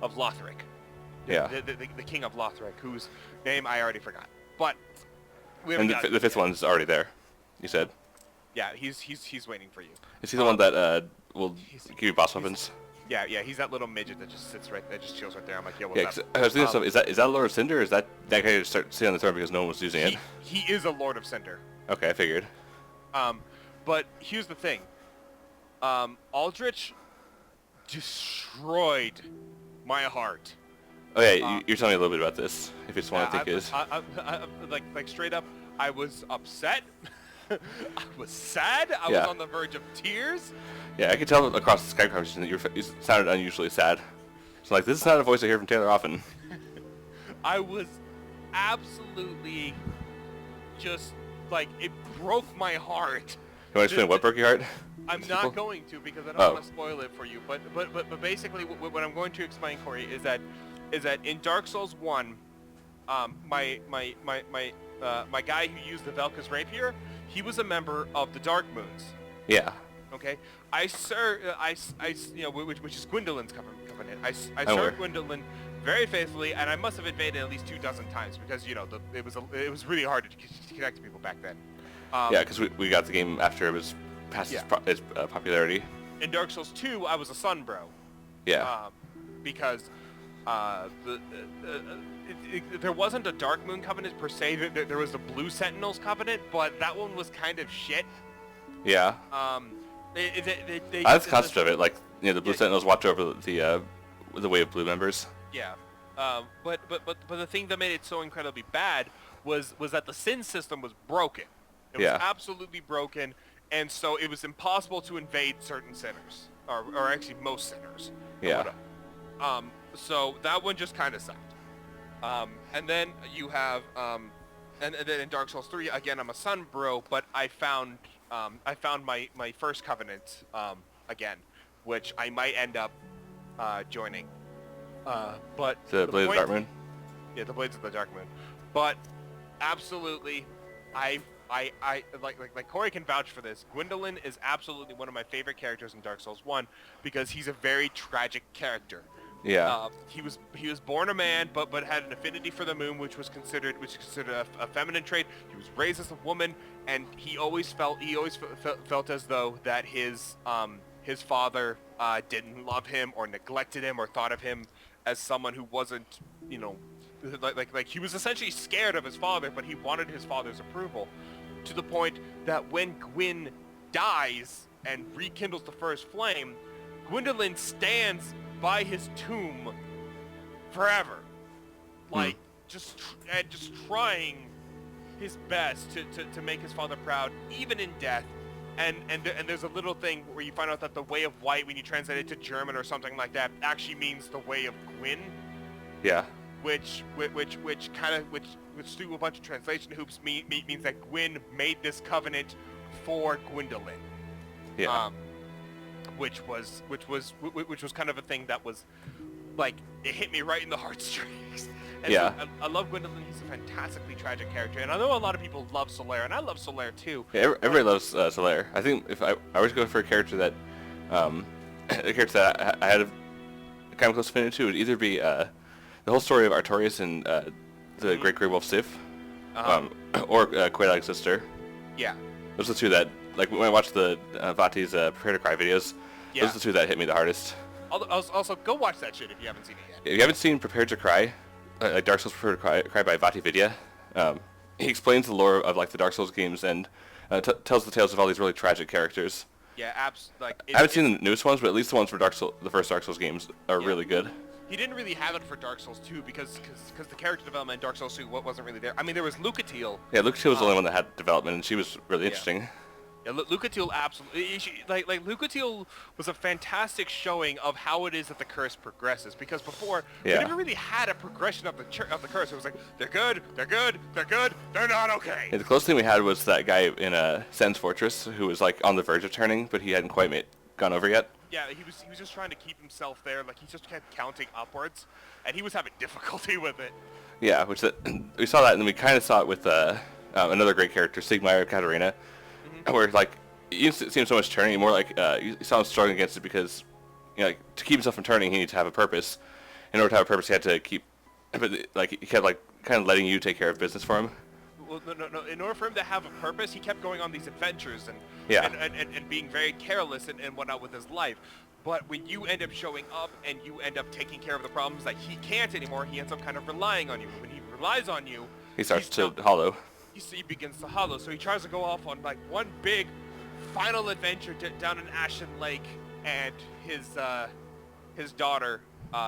B: Lothric.
A: Yeah.
B: The king of Lothric, whose name I already forgot. But
A: and the 5th one's already there, you said.
B: Yeah, he's waiting for you.
A: Is he the one that will give you boss weapons?
B: Yeah, he's that little midget that just sits right there, just chills right there. I'm like, yo, what's up?
A: I was thinking is that Lord of Cinder, or is that guy who started sitting on the throne because no one was using it?
B: He is a Lord of Cinder.
A: Okay, I figured.
B: But here's the thing. Aldrich destroyed my heart.
A: Oh yeah, you're telling me a little bit about this, if you just want to think it is.
B: Like straight up, I was upset. I was sad. I was on the verge of tears.
A: Yeah, I could tell across the Skype conversation that you sounded unusually sad. So like, this is not a voice I hear from Taylor often.
B: I was absolutely just like, it broke my heart.
A: You want to explain what broke your heart?
B: I'm
A: these
B: not
A: people?
B: going to because I don't
A: Oh.
B: want to spoil it for you. But basically, what I'm going to explain, Corey, is that in Dark Souls 1, my guy who used the Velka's rapier, he was a member of the Dark Moons.
A: Yeah.
B: Okay, which is Gwendolyn's covenant. I
A: aware.
B: served Gwendolyn very faithfully, and I must have invaded at least 24 times because it was really hard to connect to people back then.
A: Yeah, because we got the game after it was past its popularity.
B: In Dark Souls 2, I was a Sun Bro.
A: Yeah.
B: Because there wasn't a Dark Moon Covenant per se. There was the Blue Sentinels Covenant, but that one was kind of shit.
A: Yeah. That's the concept of it. Like, the Blue Sentinels watch over the Way of Blue members.
B: Yeah. But the thing that made it so incredibly bad was that the sin system was broken. It was absolutely broken, and so it was impossible to invade certain sinners, or actually most sinners.
A: Yeah.
B: So that one just kind of sucked. And then you have, and then in Dark Souls 3, again, I'm a Sun Bro, but I found my first covenant again, which I might end up joining. But
A: The Blades of the Dark Moon?
B: Yeah, the Blades of the Dark Moon. But absolutely, like Corey can vouch for this. Gwendolyn is absolutely one of my favorite characters in Dark Souls 1 because he's a very tragic character.
A: Yeah.
B: He was born a man, but had an affinity for the moon, which was considered a feminine trait. He was raised as a woman, and he always felt as though that his father didn't love him or neglected him or thought of him as someone who wasn't, like he was essentially scared of his father, but he wanted his father's approval, to the point that when Gwyn dies and rekindles the first flame, Gwendolyn stands by his tomb forever, like just trying his best to make his father proud, even in death. And there's a little thing where you find out that the Way of White, when you translate it to German or something like that, actually means the Way of Gwyn.
A: Yeah.
B: Which through a bunch of translation hoops means that Gwyn made this covenant for Gwendolyn.
A: Yeah.
B: Which was kind of a thing that was, like, it hit me right in the heartstrings. And
A: yeah.
B: So I love Gwendolyn. He's a fantastically tragic character, and I know a lot of people love Solaire, and I love Solaire too.
A: Yeah, everybody loves Solaire. I think if I was going for a character that, a character that I had a kind of close affinity to, would either be the whole story of Artorias and the Great Grey Wolf Sif, or Quelaag's sister.
B: Yeah.
A: Those are the two that, like, when I watched the Vati's Prepare to Cry videos, those are the two that hit me the hardest.
B: Also, go watch that shit if you haven't seen it yet.
A: If you haven't seen Prepare to Cry, like Dark Souls Prepare to Cry by Vati Vidya, he explains the lore of, like, the Dark Souls games and tells the tales of all these really tragic characters.
B: Yeah,
A: I haven't seen the newest ones, but at least the ones for the first Dark Souls games are really good.
B: He didn't really have it for Dark Souls 2 because the character development in Dark Souls 2 wasn't really there. I mean, there was Lucatiel.
A: Yeah, Lucatiel was the only one that had development, and she was really interesting.
B: Yeah, Lucatiel absolutely. Lucatiel was a fantastic showing of how it is that the curse progresses. Because before, we never really had a progression of the curse. It was like, they're good, they're good, they're good, they're not okay.
A: Yeah, the closest thing we had was that guy in Sen's Fortress who was, like, on the verge of turning, but he hadn't quite gone over yet.
B: Yeah, he was just trying to keep himself there. Like, he just kept counting upwards, and he was having difficulty with it.
A: Yeah, we saw that, and then we kind of saw it with another great character, Sigmar Katarina, where, like, you didn't see him so much turning, more like you saw him struggling against it because, like, to keep himself from turning, he needed to have a purpose. In order to have a purpose, he had to keep, like, he kept, like, kind of letting you take care of business for him.
B: Well, no. In order for him to have a purpose, he kept going on these adventures and being very careless and whatnot with his life. But when you end up showing up and you end up taking care of the problems that he can't anymore, he ends up kind of relying on you. When he relies on you,
A: he starts to hollow.
B: He begins to hollow. So he tries to go off on, like, one big final adventure down an Ashen Lake, and his daughter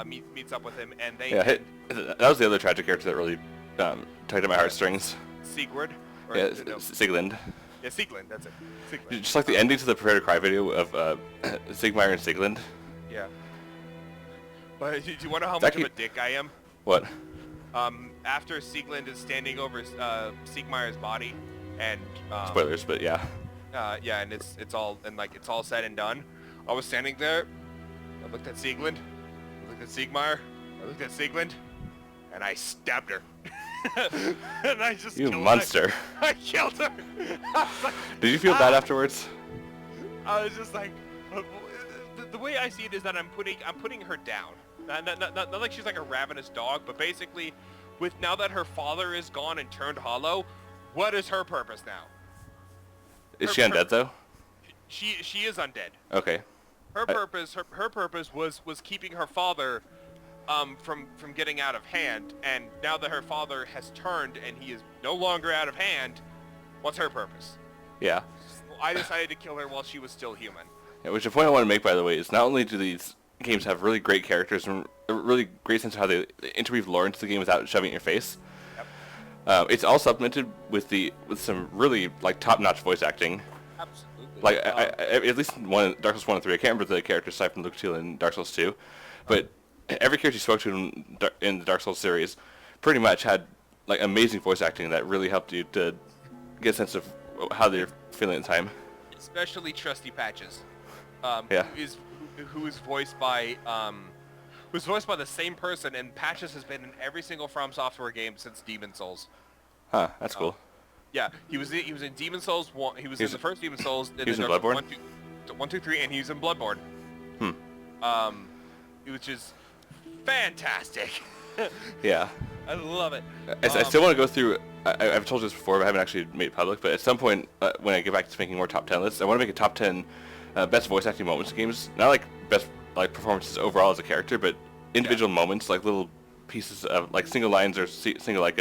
B: meets up with him, and they.
A: Yeah, that was the other tragic character that really tugged at my heartstrings.
B: Sigurd?
A: Sieglind.
B: Yeah, Sieglind, that's it. Sieglind.
A: Just like the ending to the Prepare to Cry video of Sigmar and Sieglind.
B: Yeah. But do you want to know how much of a dick I am?
A: What?
B: After Sieglind is standing over Sigmar's body, and...
A: spoilers, but yeah.
B: Yeah, and it's all said and done. I was standing there. I looked at Sieglund. I looked at Siegmeyer. I looked at Sieglund, and I stabbed her. And I just
A: You
B: killed
A: monster.
B: I killed her. I was like,
A: Did you feel bad afterwards?
B: I was just like, the way I see it is that I'm putting her down. Not like she's like a ravenous dog, but basically, now that her father is gone and turned hollow, what is her purpose now?
A: Is she undead though?
B: She is undead.
A: Okay.
B: Her purpose was keeping her father from getting out of hand, and now that her father has turned and he is no longer out of hand, what's her purpose?
A: Yeah.
B: I decided to kill her while she was still human.
A: Yeah, which the point I want to make, by the way, is not only do these games have really great characters and a really great sense of how they interweave lore into the game without shoving it in your face.
B: Yep.
A: It's all supplemented with some really like top-notch voice acting.
B: Absolutely.
A: Like I, at least Dark Souls 1 and 3, I can't remember the characters aside from Luke Teal in Dark Souls 2, but every character you spoke to in the Dark Souls series pretty much had like amazing voice acting that really helped you to get a sense of how they're feeling at the time.
B: Especially Trusty Patches.
A: Yeah.
B: Who is voiced by the same person, and Patches has been in every single From Software game since Demon Souls.
A: Huh, that's cool.
B: Yeah, he was in Demon Souls 1. He was in the first Demon Souls.
A: He was in Bloodborne?
B: 1, 2, 3, and he was in Bloodborne. Which is fantastic.
A: Yeah.
B: I love it.
A: I still want to go through. I've told you this before, but I haven't actually made it public. But at some point, when I get back to making more top 10 lists, I want to make a top 10 best voice acting moments in games. Not like best like performances overall as a character, but individual moments, like little pieces of like single lines or single like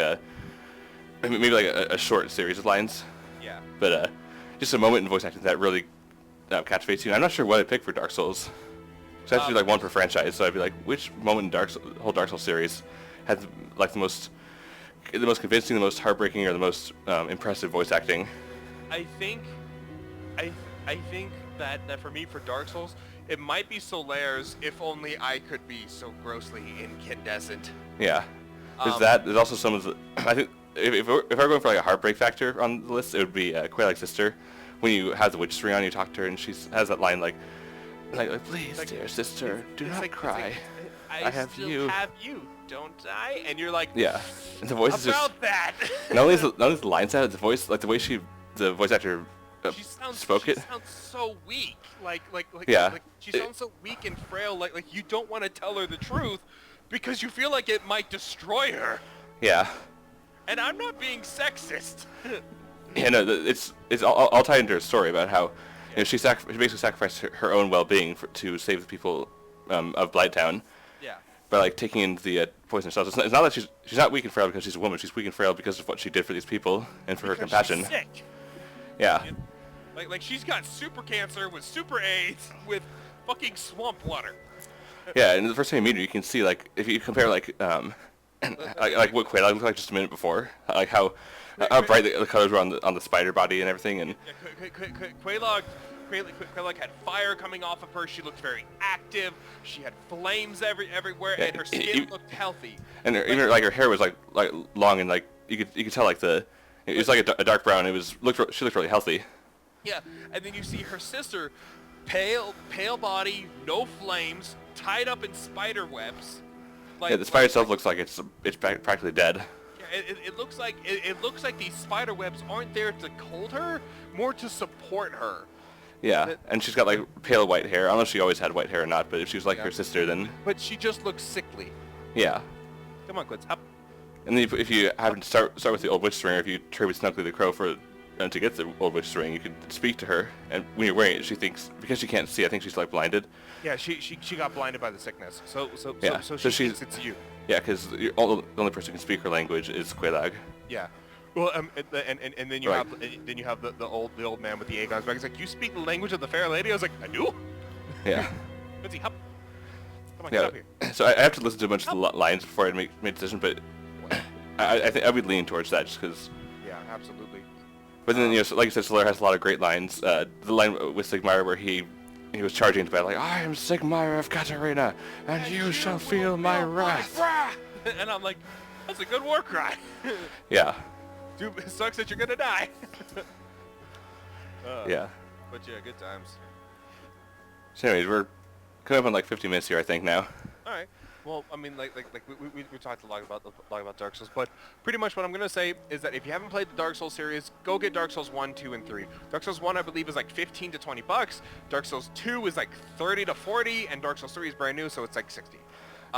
A: maybe like a short series of lines.
B: Yeah.
A: But just a moment in voice acting that really captivates you. I'm not sure what I'd pick for Dark Souls. So I have to do like one per franchise. So I'd be like, which moment in the whole Dark Souls series had like the most convincing, the most heartbreaking, or the most impressive voice acting?
B: I think that for me, for Dark Souls, it might be Solaire's, if only I could be so grossly incandescent.
A: Yeah. There's also some of the, I think, if we're going for like a heartbreak factor on the list, it would be Quaylag's sister. When you have the witch ring on, you talk to her, and she has that line like please, dear sister, do not cry. I have
B: still
A: you.
B: have you, don't I? And you're like,
A: Yeah. And the voice is just,
B: about that.
A: not only is the lines out, the voice, like the way the voice actor
B: She sounds so weak.
A: Yeah.
B: Like she sounds so weak and frail. Like you don't want to tell her the truth because you feel like it might destroy her.
A: Yeah.
B: And I'm not being sexist.
A: Yeah, no, it's all tied into her story about how she basically sacrificed her own well-being to save the people of Blighttown.
B: Yeah.
A: By like taking in the poison herself. It's not that she's not weak and frail because she's a woman. She's weak and frail because of what she did for these people and for her compassion.
B: She's sick.
A: Yeah.
B: Like she's got super cancer with super AIDS with fucking swamp water.
A: Yeah, and the first time you meet her, you can see like if you compare like like what Quayle looked like just a minute before, like how bright the colors were on the spider body and everything, and
B: Quaylog had fire coming off of her. She looked very active. She had flames everywhere,
A: yeah,
B: and her skin looked healthy.
A: And even her hair was like long and like you could tell like it was like a dark brown. She looked really healthy.
B: Yeah, and then you see her sister, pale body, no flames, tied up in spider webs.
A: Yeah, the spider itself looks like it's practically dead.
B: Yeah, it looks like these spider webs aren't there to hold her, more to support her.
A: Yeah, and she's got like pale white hair. I don't know if she always had white hair or not, but if she was like her sister, then...
B: But she just looks sickly.
A: Yeah.
B: Come on, Quits, up.
A: And then if you happen to start with the Old Witch Ring, or if you trade with Snuggly the Crow to get the Old Witch Ring, you can speak to her, and when you're wearing it, she thinks, because she can't see, I think she's like blinded.
B: Yeah, she got blinded by the sickness, so she thinks it's you.
A: Yeah, because the only person who can speak her language is Quaylagh.
B: Yeah. Well, and then you have the old man with the egg on his back. He's like, you speak the language of the fair lady? I was like, I do.
A: Yeah.
B: Quincy, hop. Come on,
A: Yeah.
B: get up here.
A: So I have to listen to a bunch of the lines before I make a decision, but I think I would lean towards that just because.
B: Yeah, absolutely.
A: But then like you said, Solaire has a lot of great lines. The line with Sigmar where he was charging into battle like, I am Sigmar of Katarina, and you shall feel my wrath.
B: And I'm like, that's a good war cry.
A: Yeah.
B: Dude, it sucks that you're gonna die.
A: Yeah.
B: But yeah, good times.
A: So anyways, we're coming up on like 50 minutes here, I think, now.
B: All right. Well, I mean, we talked a lot about Dark Souls, but pretty much what I'm gonna say is that if you haven't played the Dark Souls series, go get Dark Souls 1, 2, and 3. Dark Souls 1, I believe, is like 15 to 20 bucks. Dark Souls 2 is like 30 to 40, and Dark Souls 3 is brand new, so it's like 60.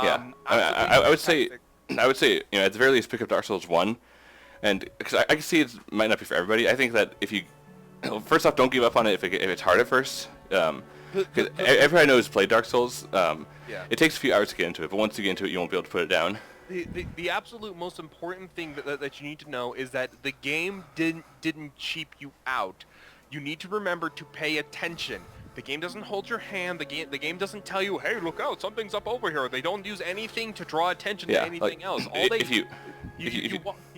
A: Yeah. I would say, at the very least, pick up Dark Souls 1, and because I can see it might not be for everybody. I think that if you, first off, don't give up on it if it's hard at first. Because everybody I know who's played Dark Souls. It takes a few hours to get into it, but once you get into it, you won't be able to put it down.
B: The absolute most important thing that you need to know is that the game didn't cheap you out. You need to remember to pay attention. The game doesn't hold your hand. The game doesn't tell you, hey, look out, something's up over here. They don't use anything to draw attention to anything else. All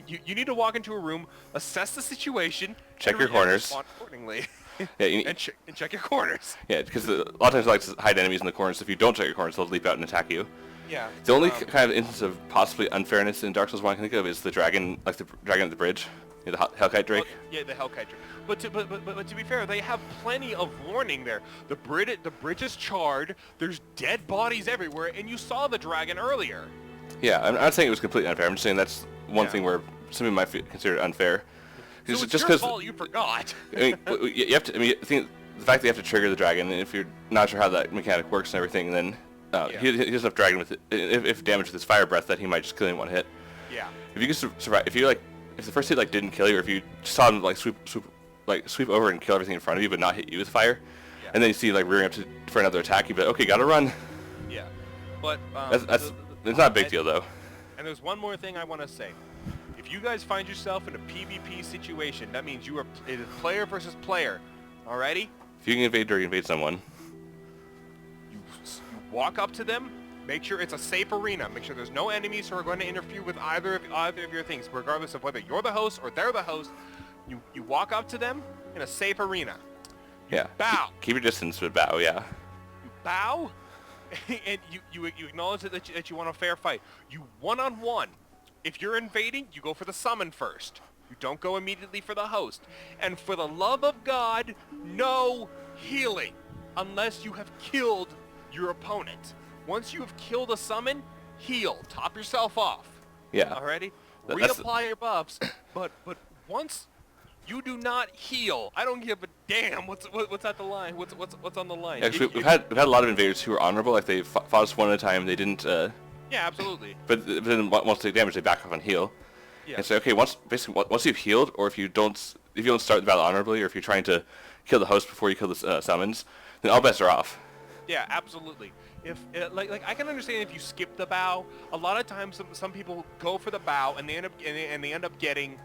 B: you need to walk into a room, assess the situation,
A: check your corners
B: accordingly.
A: And
B: check your corners.
A: Yeah, because a lot of times I like to hide enemies in the corners. If you don't check your corners, they'll leap out and attack you.
B: Yeah.
A: The only kind of instance of possibly unfairness in Dark Souls 1 I can think of is the dragon, like the dragon at the bridge, the Hellkite Drake.
B: Well, yeah, the Hellkite Drake. But to be fair, they have plenty of warning there. The bridge is charred. There's dead bodies everywhere, and you saw the dragon earlier.
A: Yeah, I'm not saying it was completely unfair. I'm just saying that's one thing where some people might consider it unfair.
B: So it's just your fault you forgot.
A: I mean, you have to. I mean, I think the fact that you have to trigger the dragon, and if you're not sure how that mechanic works and everything, then he doesn't have dragon with it. If damage with his fire breath, that he might just kill you in one hit.
B: Yeah.
A: If you can survive, if the first hit didn't kill you, or if you just saw him sweep over and kill everything in front of you, but not hit you with fire, and then you see rearing up for another attack, you'd be like, okay, gotta run.
B: Yeah. But
A: it's not a big deal though.
B: And there's one more thing I want to say. If you guys find yourself in a PvP situation, that means it is player versus player. Alrighty?
A: If you can invade someone.
B: You walk up to them, make sure it's a safe arena. Make sure there's no enemies who are going to interfere with either of your things, regardless of whether you're the host or they're the host. You walk up to them in a safe arena. You bow.
A: Keep your distance, but bow, yeah.
B: You bow, and you acknowledge that you want a fair fight. You one-on-one. If you're invading, you go for the summon first. You don't go immediately for the host. And for the love of God, no healing unless you have killed your opponent. Once you have killed a summon, heal. Top yourself off.
A: Yeah.
B: Alrighty? Reapply your buffs, but once you do not heal, I don't give a damn what's at the line. What's on the line.
A: Actually, we've had a lot of invaders who are honorable, like they fought us one at a time, they didn't
B: yeah, absolutely.
A: But then once they take damage, they back off and heal.
B: Yeah.
A: And say, okay, once you've healed, or if you don't start the battle honorably, or if you're trying to kill the host before you kill the summons, then all bets are off.
B: Yeah, absolutely. If I can understand if you skip the bow. A lot of times, some people go for the bow and they end up getting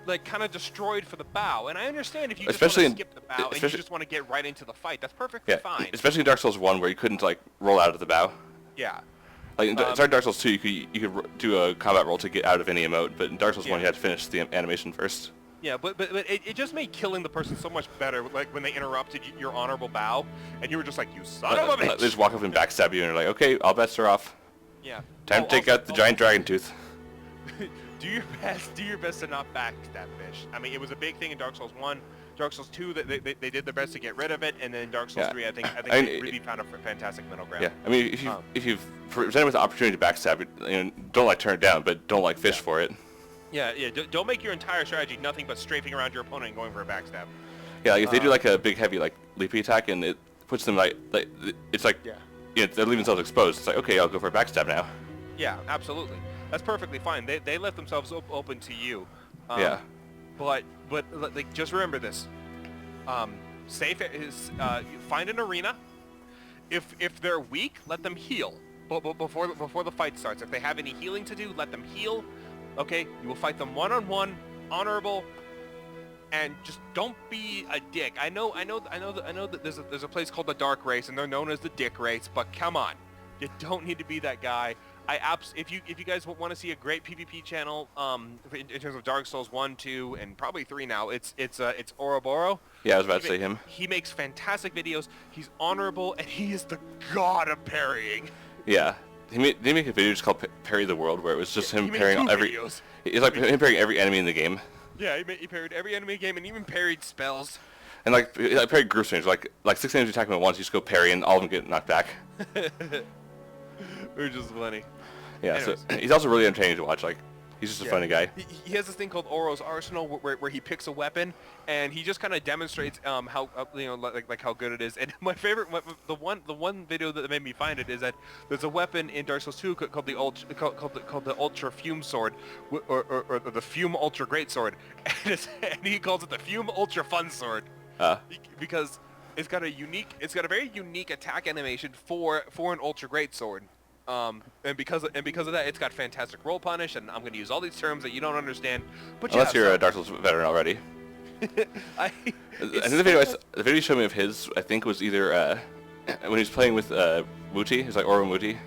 B: kind of destroyed for the bow. And I understand if you just want to skip the bow and you just want to get right into the fight. That's perfectly fine.
A: Especially in Dark Souls 1, where you couldn't roll out of the bow.
B: Yeah.
A: In Dark Souls 2, you could do a combat roll to get out of any emote, but in Dark Souls 1, you had to finish the animation first.
B: Yeah, but it just made killing the person so much better, when they interrupted your honorable bow, and you were just like, you son of a bitch!
A: They just walk up and backstab you, and you're like, okay, all bets are off.
B: Yeah.
A: Time to take out the giant dragon tooth.
B: Do your best to not backstab fish. I mean, it was a big thing in Dark Souls 1. Dark Souls 2, they did their best to get rid of it, and then Dark Souls 3, I think they really found a fantastic middle ground.
A: Yeah, I mean, if you've presented with the opportunity to backstab, don't turn it down, but don't fish for it.
B: Yeah. Don't make your entire strategy nothing but strafing around your opponent and going for a backstab.
A: Yeah, if they do a big heavy leapy attack, and it puts them it's they're leaving themselves exposed. It's like, okay, I'll go for a backstab now.
B: Yeah, absolutely. That's perfectly fine. They left themselves open to you.
A: Yeah.
B: But just remember this. Safe is find an arena. If they're weak, let them heal. But before the fight starts, if they have any healing to do, let them heal. Okay, you will fight them one-on-one, honorable, and just don't be a dick. I know that there's a place called the Dark Race, and they're known as the Dick Race. But come on, you don't need to be that guy. If you guys want to see a great PvP channel, in terms of Dark Souls 1, 2, and probably 3 now, it's Ouroboros.
A: Yeah, I was about to say him.
B: He makes fantastic videos. He's honorable, and he is the god of parrying.
A: Yeah. They make a video just called Parry the World, where it was just him parrying
B: videos.
A: It's like him parrying every enemy in the game.
B: Yeah, he parried every enemy game and even parried spells.
A: And like very gruesome. Like 6 enemies attack him at once, you just go parry, and all of them get knocked back.
B: Which is funny.
A: Yeah,
B: Anyways.
A: so he's also really entertaining to watch. Like, he's just a funny guy.
B: He has this thing called Oro's Arsenal, where he picks a weapon, and he just kind of demonstrates how like how good it is. And my favorite, the one video that made me find it is that there's a weapon in Dark Souls 2 called the Ultra Fume Sword, or the Fume Ultra Great Sword, and he calls it the Fume Ultra Fun Sword, because it's got a very unique attack animation for an Ultra Great Sword. And because of that, it's got fantastic roll punish, and I'm going to use all these terms that you don't understand. But
A: unless you're a Dark Souls veteran already.
B: I
A: think the video you showed me of his, I think, was either when he was playing with Muti, it's like Oro Muti.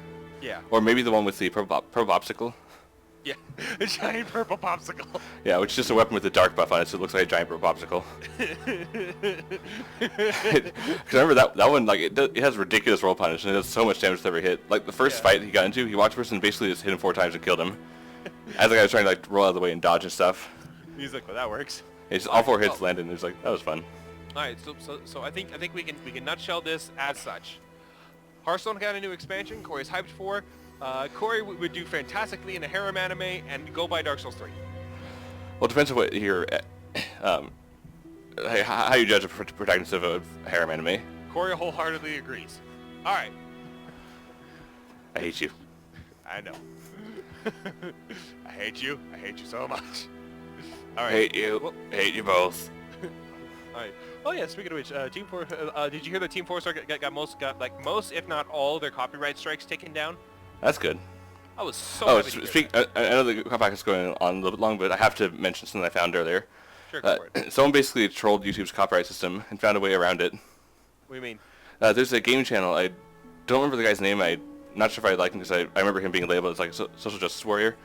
B: Yeah.
A: Or maybe the one with the purple popsicle.
B: Yeah, a giant purple popsicle.
A: Yeah, which is just a weapon with a dark buff on it, so it looks like a giant purple popsicle. Because I remember that one, like, it has ridiculous roll punish, and it does so much damage to every hit. Like, the first fight he got into, he watched a person basically just hit him 4 times and killed him. As the guy was trying to, like, roll out of the way and dodge and stuff.
B: He's like, well, that works.
A: It's just all 4 hits landed, and it was like, that was fun.
B: Alright, so I think we can nutshell this as such. Hearthstone got a new expansion, Corey's hyped for. Corey would do fantastically in a harem anime and go buy Dark Souls 3.
A: Well, it depends on what your, how you judge a protagonist of a harem anime.
B: Corey wholeheartedly agrees. Alright.
A: I hate you.
B: I know. I hate you. I hate you so much. Alright.
A: Hate you. Well, hate you both.
B: Alright. Oh yeah, speaking of which, Team 4, did you hear that Team 4-Star got most, if not all, their copyright strikes taken down?
A: That's good.
B: I was so happy to hear that.
A: I know the comeback is going on a little bit long, but I have to mention something I found earlier.
B: Sure, go for it.
A: Someone basically trolled YouTube's copyright system and found a way around it.
B: What do you mean?
A: There's a game channel. I don't remember the guy's name. I'm not sure if I like him because I remember him being labeled as like a social justice warrior.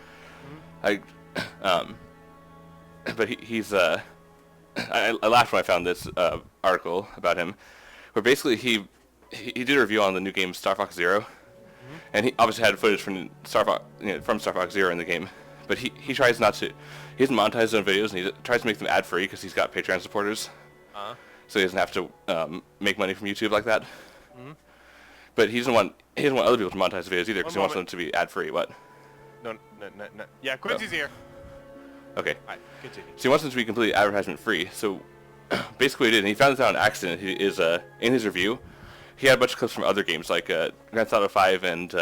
A: Mm-hmm. But he's I laughed when I found this article about him, where basically he did a review on the new game Star Fox Zero. And he obviously had footage from Star Fox Zero in the game, but he tries not to. He doesn't monetize his own videos, and he tries to make them ad free because he's got Patreon supporters, so he doesn't have to make money from YouTube like that. Mm-hmm. But he doesn't want other people to monetize the videos either because he wants them to be ad free. What?
B: No. Yeah, Quincy's here.
A: Okay.
B: All right, continue.
A: So he wants them to be completely advertisement free. So basically, what he did, and he found this out on accident. He is in his review. He had a bunch of clips from other games like Grand Theft Auto 5 and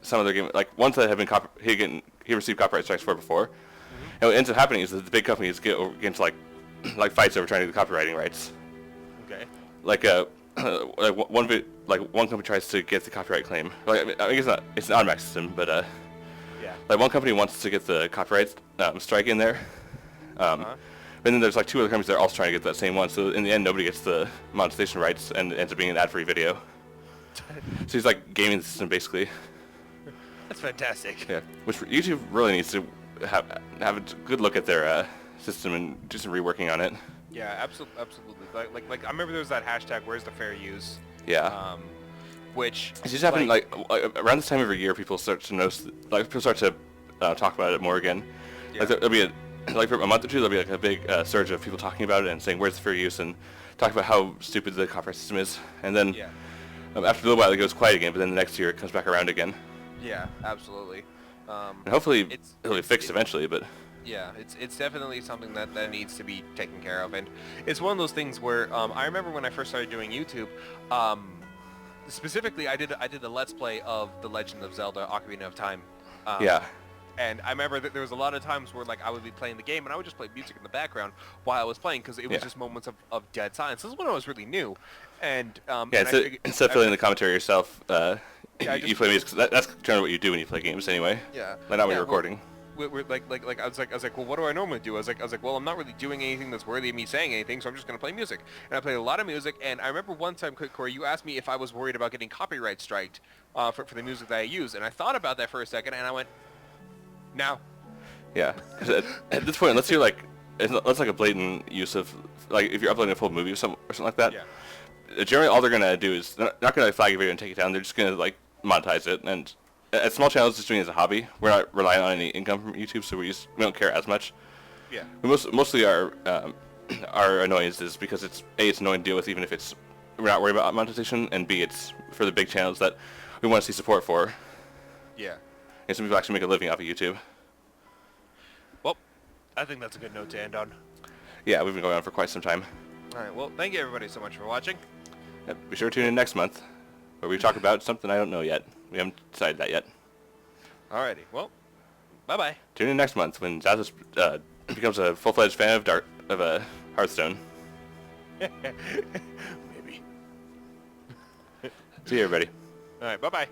A: some other game, like ones that have been he received copyright strikes for before. Mm-hmm. And what ends up happening is that the big companies get into like fights over trying to get the copywriting rights.
B: Okay.
A: Like one company tries to get the copyright claim. Like I mean, it's an automatic system, but
B: yeah.
A: Like one company wants to get the copyright strike in there. And then there's like 2 other companies that are also trying to get that same one. So in the end, nobody gets the monetization rights, and it ends up being an ad-free video. So he's like gaming the system basically.
B: That's fantastic.
A: Yeah, which YouTube really needs to have a good look at their system and do some reworking on it.
B: Yeah, absolutely. Like I remember there was that hashtag "Where's the fair use?"
A: Yeah.
B: Which
A: it's just happening like around this time every year. People start to notice, like people start to talk about it more again. Yeah. Like there'll be like for a month or two, there'll be like a big surge of people talking about it and saying where's the fair use and talking about how stupid the copyright system is. And then after a little while, it goes quiet again. But then the next year, it comes back around again.
B: Yeah, absolutely.
A: And hopefully it'll be fixed eventually. But
B: yeah, it's definitely something that needs to be taken care of. And it's one of those things where I remember when I first started doing YouTube. Specifically, I did a Let's Play of The Legend of Zelda: Ocarina of Time.
A: Yeah.
B: And I remember that there was a lot of times where like I would be playing the game and I would just play music in the background while I was playing because it was just moments of dead silence. This is when I was really new, and
A: instead of filling the commentary yourself, you play music. That's generally what you do when you play games anyway.
B: Yeah.
A: Like not when you're recording.
B: We're like I was like, well, what do I normally do? I was like, well, I'm not really doing anything that's worthy of me saying anything, so I'm just gonna play music. And I played a lot of music. And I remember one time, Corey, you asked me if I was worried about getting copyright striked for the music that I use, and I thought about that for a second, and I went, no.
A: Yeah, because at this point, unless you're like, it's like a blatant use of, like, if you're uploading a full movie or something like that. Yeah. Generally, all they're gonna do is they're not gonna flag your video and take it down. They're just gonna like monetize it. And at small channels, just doing it as a hobby. We're not relying on any income from YouTube, so we don't care as much.
B: Yeah.
A: We mostly are our annoyance is because it's annoying to deal with, even if we're not worried about monetization, and B, it's for the big channels that we want to see support for.
B: Yeah.
A: And some people actually make a living off of YouTube.
B: Well, I think that's a good note to end on.
A: Yeah, we've been going on for quite some time.
B: All right. Well, thank you everybody so much for watching.
A: Be sure to tune in next month, where we talk about something I don't know yet. We haven't decided that yet.
B: Alrighty. Well, bye-bye.
A: Tune in next month when Zathos becomes a full-fledged fan of Hearthstone.
B: Maybe.
A: See you, everybody.
B: All right. Bye-bye.